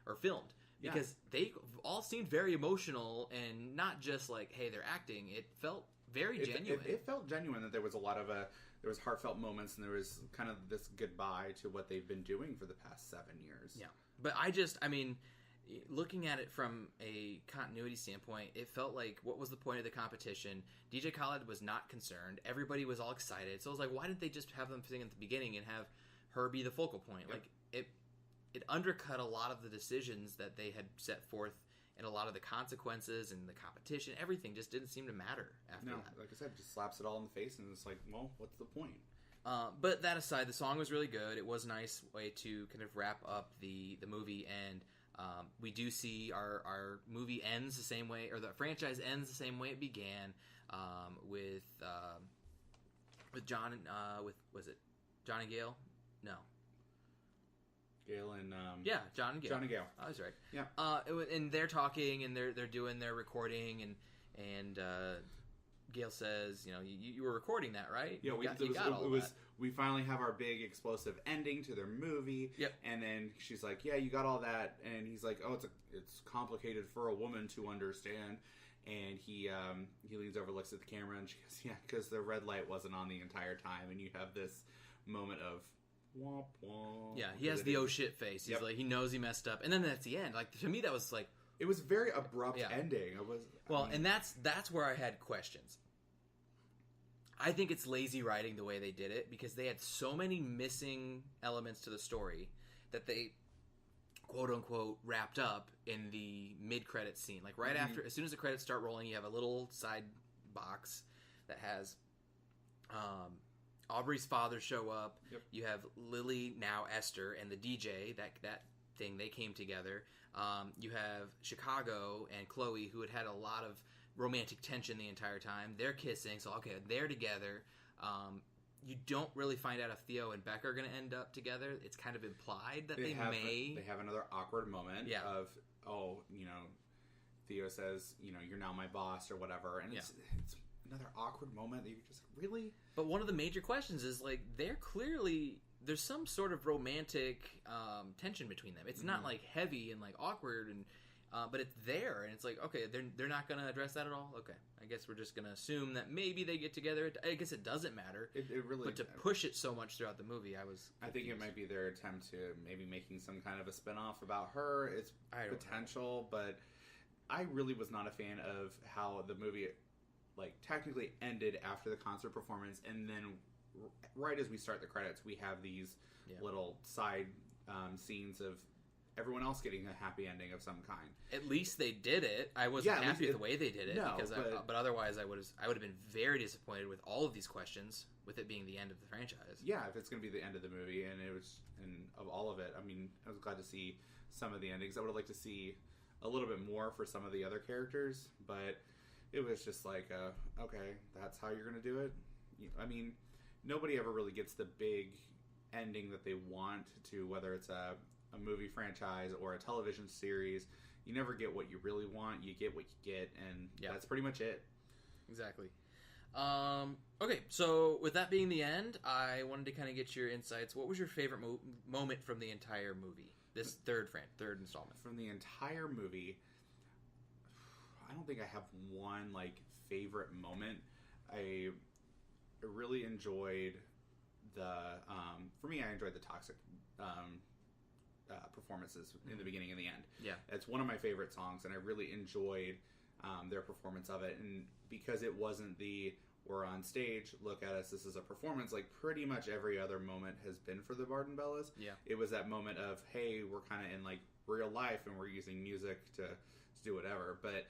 Speaker 1: or filmed because they all seemed very emotional and not just like, hey, they're acting. It felt very genuine.
Speaker 2: It felt genuine that there was a lot of there was heartfelt moments and there was kind of this goodbye to what they've been doing for the past 7 years.
Speaker 1: Yeah. But looking at it from a continuity standpoint, it felt like, what was the point of the competition? DJ Khaled was not concerned. Everybody was all excited. So I was like, why didn't they just have them sing at the beginning and have her be the focal point? Yep. Like, it undercut a lot of the decisions that they had set forth, and a lot of the consequences and the competition. Everything just didn't seem to matter after that.
Speaker 2: Like I said, just slaps it all in the face, and it's like, well, what's the point?
Speaker 1: But that aside, the song was really good. It was a nice way to kind of wrap up the movie, and we do see our movie ends the same way, or the franchise ends the same way it began, with John and was it John and Gail? No.
Speaker 2: Gail and
Speaker 1: John and Gail.
Speaker 2: John and Gail.
Speaker 1: I was right.
Speaker 2: Yeah.
Speaker 1: And they're talking and they're doing their recording and Gail says, you were recording that, right?
Speaker 2: Yeah, we finally have our big explosive ending to their movie.
Speaker 1: Yep.
Speaker 2: And then she's like, "Yeah, you got all that." And he's like, "Oh, it's complicated for a woman to understand." And he leans over, looks at the camera, and she goes, "Yeah, because the red light wasn't on the entire time." And you have this moment of womp womp.
Speaker 1: Yeah, he has the oh shit face. He's like, he knows he messed up, and then that's the end. Like, to me, that was like,
Speaker 2: it was very abrupt ending.
Speaker 1: And that's where I had questions. I think it's lazy writing the way they did it because they had so many missing elements to the story that they quote unquote wrapped up in the mid-credits scene. Like right after, as soon as the credits start rolling, you have a little side box that has Aubrey's father show up. Yep. You have Lily, now Esther, and the DJ, that thing, they came together. You have Chicago and Chloe, who had a lot of romantic tension the entire time. They're kissing, so okay, they're together. You don't really find out if Theo and Becca are going to end up together. It's kind of implied that they may. They
Speaker 2: have another awkward moment of, Theo says, you're now my boss or whatever, and it's another awkward moment that you're just like, really?
Speaker 1: But one of the major questions is, like, there's some sort of romantic tension between them. It's not like heavy and like awkward, and but it's there, and it's like, okay, they're not going to address that at all. Okay, I guess we're just going to assume that maybe they get together. I guess it doesn't matter.
Speaker 2: It really.
Speaker 1: But to push it so much throughout the movie, I think
Speaker 2: it might be their attempt to maybe making some kind of a spinoff about her. It's potential, but I really was not a fan of how the movie, like, technically ended after the concert performance, and then right as we start the credits, we have these little side scenes of everyone else getting a happy ending of some kind. At
Speaker 1: least they did it. I wasn't happy with the way they did it, but otherwise I would have been very disappointed with all of these questions, with it being the end of the franchise.
Speaker 2: Yeah, if it's going to be the end of the movie, and of all of it, I mean, I was glad to see some of the endings. I would have liked to see a little bit more for some of the other characters, but it was just like, okay, that's how you're going to do it? I mean, nobody ever really gets the big ending that they want to, whether it's a movie franchise or a television series. You never get what you really want. You get what you get, and that's pretty much it.
Speaker 1: Exactly. Okay, so with that being the end, I wanted to kind of get your insights. What was your favorite moment from the entire movie? This third installment.
Speaker 2: From the entire movie, I don't think I have one, like, favorite moment. I really enjoyed for me, I enjoyed the Toxic performances in the beginning and the end.
Speaker 1: Yeah.
Speaker 2: It's one of my favorite songs, and I really enjoyed their performance of it. And because it wasn't the we're on stage, look at us, this is a performance. Like, pretty much every other moment has been for the Barden Bellas.
Speaker 1: Yeah.
Speaker 2: It was that moment of, hey, we're kind of in, like, real life, and we're using music to do whatever. But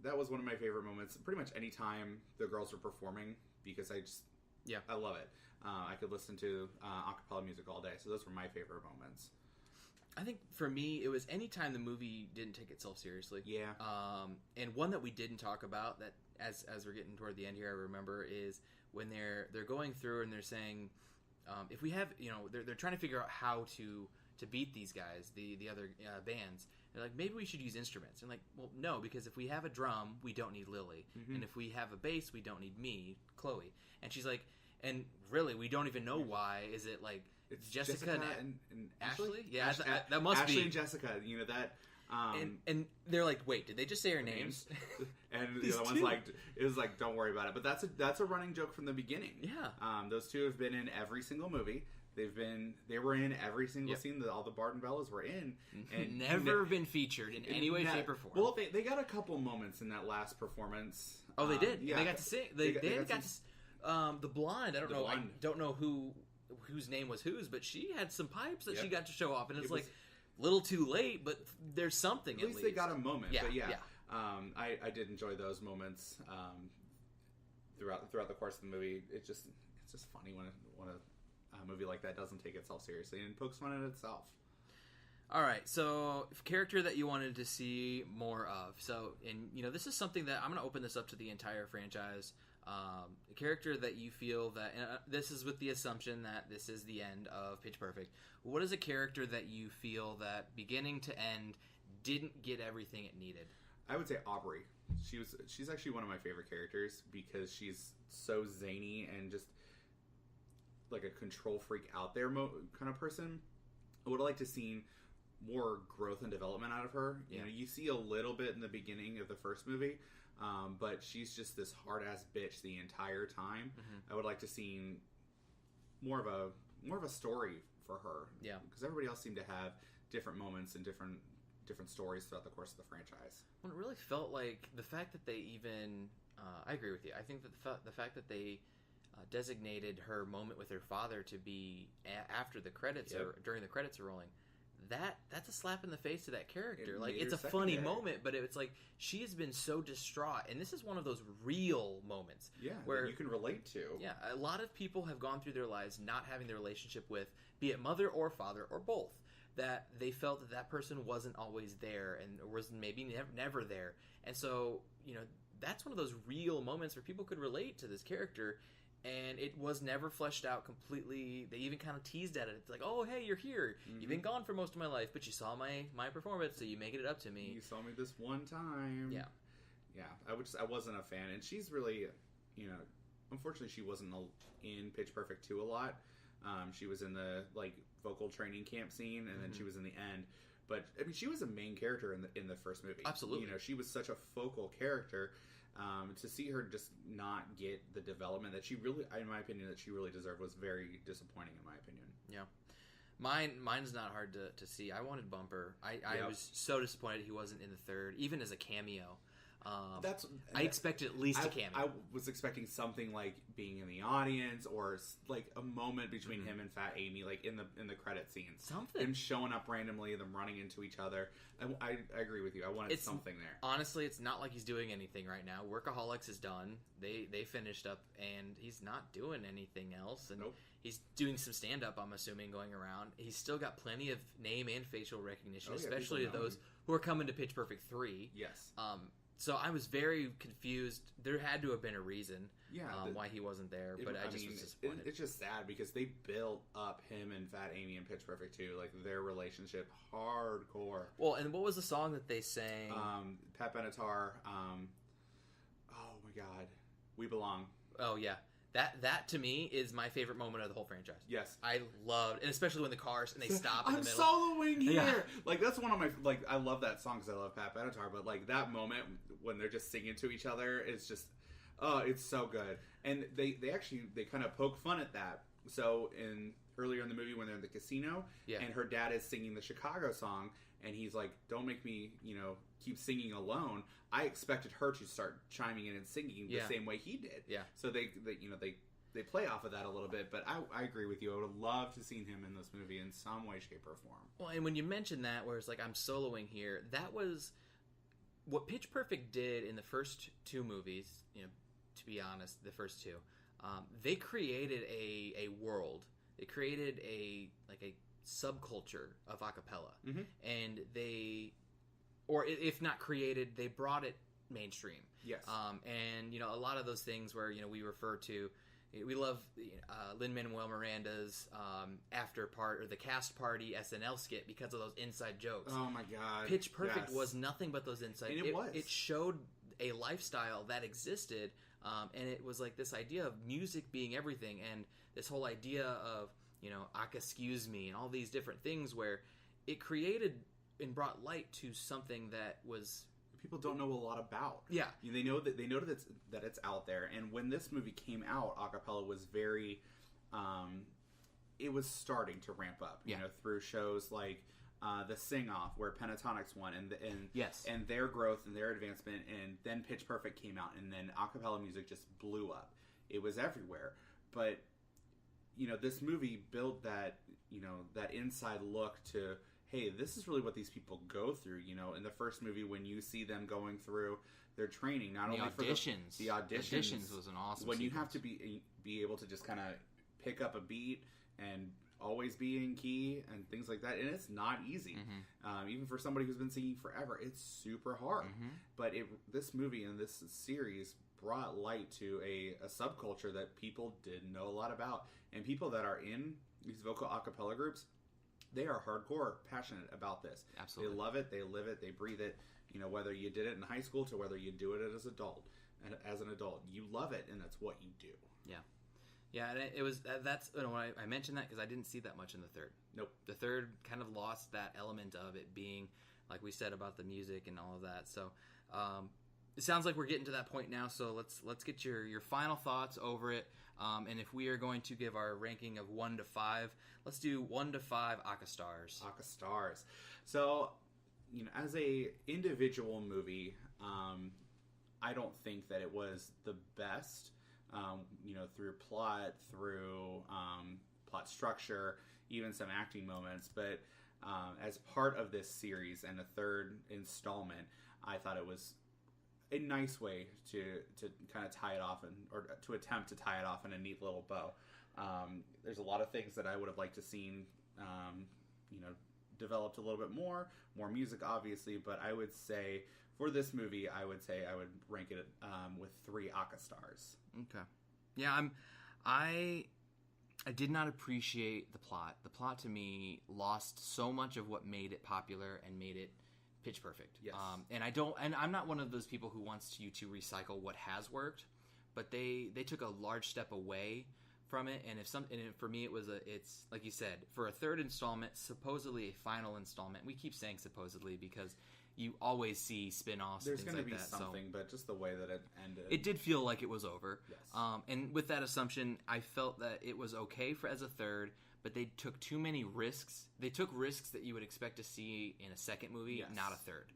Speaker 2: that was one of my favorite moments. Pretty much any time the girls were performing, because I love it. I could listen to a-cappella music all day. So those were my favorite moments.
Speaker 1: I think for me, it was any time the movie didn't take itself seriously.
Speaker 2: Yeah.
Speaker 1: And one that we didn't talk about that as we're getting toward the end here, I remember is when they're going through and they're saying, if we have, they're trying to figure out how to beat these guys, the other bands. They're like, maybe we should use instruments. And like, well, no, because if we have a drum, we don't need Lily. Mm-hmm. And if we have a bass, we don't need me, Chloe. And she's like, and really, we don't even know why. Is it like
Speaker 2: it's
Speaker 1: Jessica and Ashley? Yeah,
Speaker 2: that
Speaker 1: must
Speaker 2: Ashley
Speaker 1: be.
Speaker 2: and Jessica, that...
Speaker 1: and they're like, wait, did they just say her names?
Speaker 2: And the other one's like, it was like, don't worry about it. But that's a running joke from the beginning.
Speaker 1: Yeah.
Speaker 2: Those two have been in every single movie. They were in every single scene that all the Barden Bellas were in, and
Speaker 1: never been featured in any way, shape, or form.
Speaker 2: Well, they got a couple moments in that last performance.
Speaker 1: Oh, they did.
Speaker 2: Yeah,
Speaker 1: they got to sing. They got to. The blonde. I don't know whose name was whose, but she had some pipes that she got to show off, and it's like a little too late, but there's something.
Speaker 2: At least they got a moment.
Speaker 1: Yeah,
Speaker 2: but
Speaker 1: yeah.
Speaker 2: I did enjoy those moments throughout the course of the movie. It's just funny when a movie like that doesn't take itself seriously and pokes fun at itself.
Speaker 1: All right, so character that you wanted to see more of. So, and this is something that I'm going to open this up to the entire franchise. A character that you feel that, and this is with the assumption that this is the end of Pitch Perfect. What is a character that you feel that beginning to end didn't get everything it needed?
Speaker 2: I would say Aubrey. She's actually one of my favorite characters because she's so zany and just like a control freak out there kind of person. I would have liked to see more growth and development out of her.
Speaker 1: Yeah.
Speaker 2: You see a little bit in the beginning of the first movie, but she's just this hard ass bitch the entire time. Mm-hmm. I would like to see more of a story for her.
Speaker 1: Yeah,
Speaker 2: because everybody else seemed to have different moments and different stories throughout the course of the franchise.
Speaker 1: Well, it really felt like the fact that they even I agree with you. I think that the fact that they designated her moment with her father to be after the credits or during the credits are rolling. That's a slap in the face to that character. Like, it's a funny moment, but it's like she has been so distraught, and this is one of those real moments.
Speaker 2: Yeah,
Speaker 1: where
Speaker 2: that you can relate to.
Speaker 1: Yeah, a lot of people have gone through their lives not having the relationship with, be it mother or father or both, that they felt that person wasn't always there and was maybe never there, and so that's one of those real moments where people could relate to this character. And it was never fleshed out completely. They even kind of teased at it. It's like, oh, hey, you're here. Mm-hmm. You've been gone for most of my life, but you saw my performance, so you making it up to me.
Speaker 2: You saw me this one time.
Speaker 1: Yeah.
Speaker 2: Yeah. I wasn't a fan. And she's really, unfortunately she wasn't in Pitch Perfect 2 a lot. She was in the, vocal training camp scene, and then she was in the end. But, I mean, she was a main character in the first movie.
Speaker 1: Absolutely.
Speaker 2: She was such a focal character. To see her just not get the development that she really, in my opinion, that she really deserved was very disappointing, in my opinion.
Speaker 1: Yeah. Mine's not hard to see. I wanted Bumper. I was so disappointed he wasn't in the third, even as a cameo. I expected at least a cameo.
Speaker 2: I was expecting something like being in the audience or like a moment between him and Fat Amy, like in the credit scenes.
Speaker 1: Something.
Speaker 2: Him showing up randomly, them running into each other. I agree with you. I wanted something there.
Speaker 1: Honestly, it's not like he's doing anything right now. Workaholics is done. They finished up, and he's not doing anything else. And he's doing some stand-up, I'm assuming, going around. He's still got plenty of name and facial recognition, especially those who are coming to Pitch Perfect 3.
Speaker 2: Yes.
Speaker 1: So I was very confused. There had to have been a reason why he wasn't there, but I was disappointed.
Speaker 2: It's just sad because they built up him and Fat Amy in Pitch Perfect 2, like their relationship hardcore.
Speaker 1: Well, and what was the song that they sang?
Speaker 2: Pat Benatar. Oh my God, We Belong.
Speaker 1: Oh yeah. That to me is my favorite moment of the whole franchise.
Speaker 2: Yes,
Speaker 1: I loved, and especially when the cars and they stop in the middle.
Speaker 2: I'm soloing here. Yeah. Like that's one of my I love that song because I love Pat Benatar, but like that moment when they're just singing to each other is just it's so good. And they kind of poke fun at that. So in earlier in the movie when they're in the casino, and her dad is singing the Chicago song, and he's like, "Don't make me, keep singing alone." I expected her to start chiming in and singing the same way he did. Yeah. So they play off of that a little bit, but I agree with you. I would have loved to have seen him in this movie in some way, shape, or form.
Speaker 1: Well, and when you mention that, where it's like I'm soloing here, that was what Pitch Perfect did in the first two movies. To be honest, the first two, they created a world. They created a subculture of acapella, and if not created, they brought it mainstream. Yes. And a lot of those things where we refer to. We love Lin-Manuel Miranda's after part or the cast party SNL skit because of those inside jokes.
Speaker 2: Oh my god!
Speaker 1: Pitch Perfect was nothing but those inside.
Speaker 2: And it was.
Speaker 1: It showed a lifestyle that existed, and it was like this idea of music being everything, and this whole idea of aca-excuse me and all these different things where it created and brought light to something that was.
Speaker 2: People don't know a lot about.
Speaker 1: Yeah,
Speaker 2: they know that it's out there. And when this movie came out, acapella was very, it was starting to ramp up. Through shows like the Sing Off, where Pentatonics won, and their growth and their advancement, and then Pitch Perfect came out, and then acapella music just blew up. It was everywhere. But this movie built that that inside look to. Hey, this is really what these people go through, in the first movie when you see them going through their training, not only for the auditions. The auditions was an awesome when sequence. You have to be able to just kind of pick up a beat and always be in key and things like that, and it's not easy. Even for somebody who's been singing forever, it's super hard. But this movie and this series brought light to a subculture that people didn't know a lot about, and people that are in these vocal a cappella groups. They are hardcore passionate about this. Absolutely. They love it. They live it. They breathe it. Whether you did it in high school to whether you do it as an adult, you love it, and that's what you do. Yeah.
Speaker 1: Yeah, and it was that's I mentioned that because I didn't see that much in the third. Nope. The third kind of lost that element of it being, like we said, about the music and all of that. So it sounds like we're getting to that point now. So let's get your final thoughts over it. And if we are going to give our ranking of 1 to 5, let's do 1 to 5 aca stars.
Speaker 2: Aca stars. So, as a individual movie, I don't think that it was the best. Through plot, through plot structure, even some acting moments. But as part of this series and the third installment, I thought it was a nice way to kind of tie it off or to attempt to tie it off in a neat little bow. There's a lot of things that I would have liked to seen, developed a little bit more music, obviously. But I would say for this movie, I would rank it with 3 aca stars.
Speaker 1: Okay. Yeah, I did not appreciate the plot. The plot to me lost so much of what made it popular and made it Pitch Perfect. Yes. And I'm not one of those people who wants you to recycle what has worked, but they took a large step away from it. And for me, it's like you said, for a third installment, supposedly a final installment. We keep saying supposedly because you always see spin-offs.
Speaker 2: There's
Speaker 1: going to
Speaker 2: be something, but just the way that it ended,
Speaker 1: it did feel like it was over. Yes. And with that assumption, I felt that it was okay as a third. But they took too many risks. They took risks that you would expect to see in a second movie, not a third.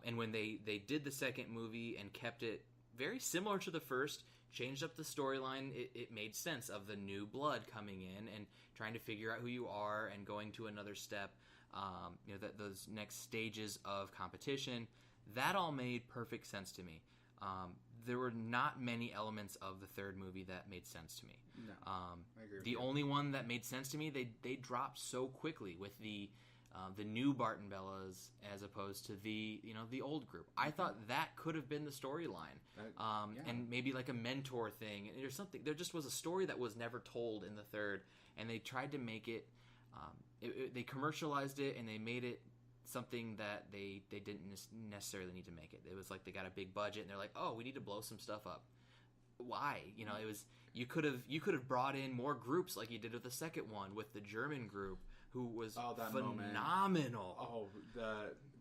Speaker 1: And when they did the second movie and kept it very similar to the first, changed up the storyline, it made sense of the new blood coming in and trying to figure out who you are and going to another step. Those next stages of competition, that all made perfect sense to me. There were not many elements of the third movie that made sense to me. No, I agree with you. The only one that made sense to me, they dropped so quickly with the new Barton Bellas as opposed to the old group. I thought that could have been the storyline, and maybe like a mentor thing. And there's something. There just was a story that was never told in the third, and they tried to make it. They commercialized it and they made it something that they didn't necessarily need to make it. It was like they got a big budget and they're like, oh, we need to blow some stuff up. Why? It was you could have brought in more groups like you did with the second one with the German group who was phenomenal.
Speaker 2: Moment.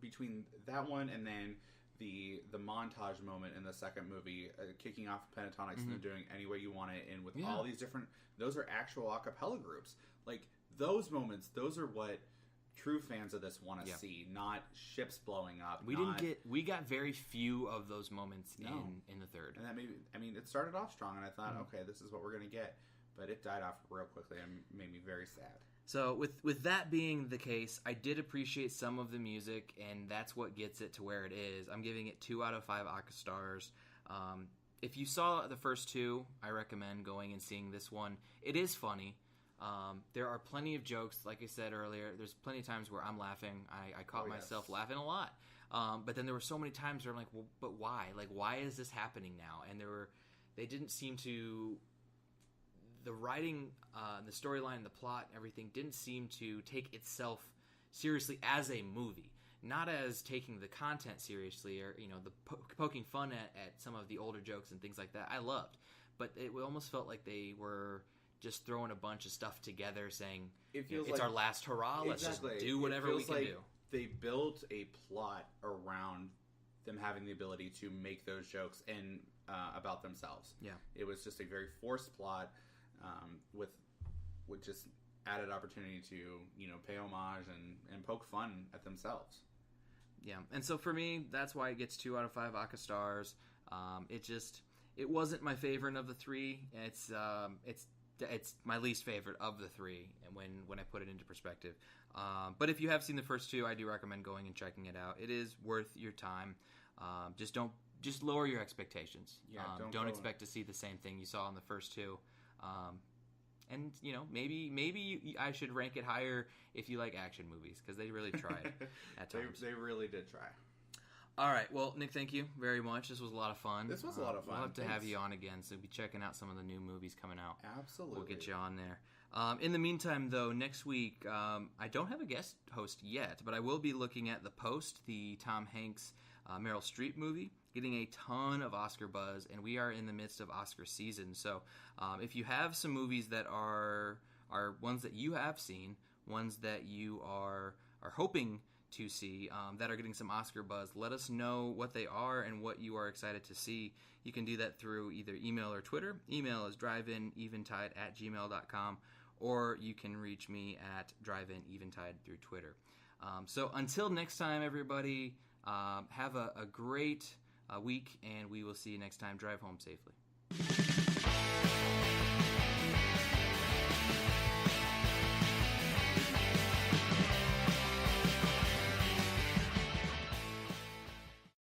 Speaker 2: Between that one and then the montage moment in the second movie, kicking off pentatonics and then doing Any Way You Want It, and with all these different, those are actual a cappella groups. Like, those moments, those are what true fans of this want to see, not ships blowing up.
Speaker 1: We got very few of those moments in the third.
Speaker 2: And that it started off strong, and I thought, okay, this is what we're going to get. But it died off real quickly and made me very sad.
Speaker 1: So with that being the case, I did appreciate some of the music, and that's what gets it to where it is. I'm giving it 2 out of 5 aca stars. If you saw the first 2, I recommend going and seeing this one. It is funny. There are plenty of jokes, like I said earlier. There's plenty of times where I'm laughing. I caught myself laughing a lot. But then there were so many times where I'm like, well, but why? Like, why is this happening now? And they didn't seem to... The writing, the storyline, the plot, and everything didn't seem to take itself seriously as a movie. Not as taking the content seriously, or the poking fun at some of the older jokes and things like that. I loved, but it almost felt like they were just throwing a bunch of stuff together, saying it's like our last hurrah. Let's just do whatever we can do.
Speaker 2: They built a plot around them having the ability to make those jokes and about themselves. Yeah, it was just a very forced plot. With just added opportunity to pay homage and poke fun at themselves.
Speaker 1: Yeah, and so for me, that's why it gets 2 out of 5 aca stars. It wasn't my favorite of the 3. It's my least favorite of the 3, and when I put it into perspective. But if you have seen the first 2, I do recommend going and checking it out. It is worth your time. Just lower your expectations. Yeah, don't expect to see the same thing you saw in the first 2. And maybe I should rank it higher if you like action movies, because they really tried at times.
Speaker 2: They really did try.
Speaker 1: All right, well, Nick, thank you very much. This was a lot of fun.
Speaker 2: This was a lot of fun.
Speaker 1: We'll have to have you on again, so be checking out some of the new movies coming out.
Speaker 2: Absolutely,
Speaker 1: we'll get you on there. In the meantime, though, next week I don't have a guest host yet, but I will be looking at The Post, the Tom Hanks Meryl Streep movie, getting a ton of Oscar buzz, and we are in the midst of Oscar season. So if you have some movies that are ones that you have seen, ones that you are hoping to see that are getting some Oscar buzz, let us know what they are and what you are excited to see. You can do that through either email or Twitter. Email is driveineventide@gmail.com, or you can reach me at driveineventide through Twitter. So until next time, everybody, have a great week, and we will see you next time. Drive home safely.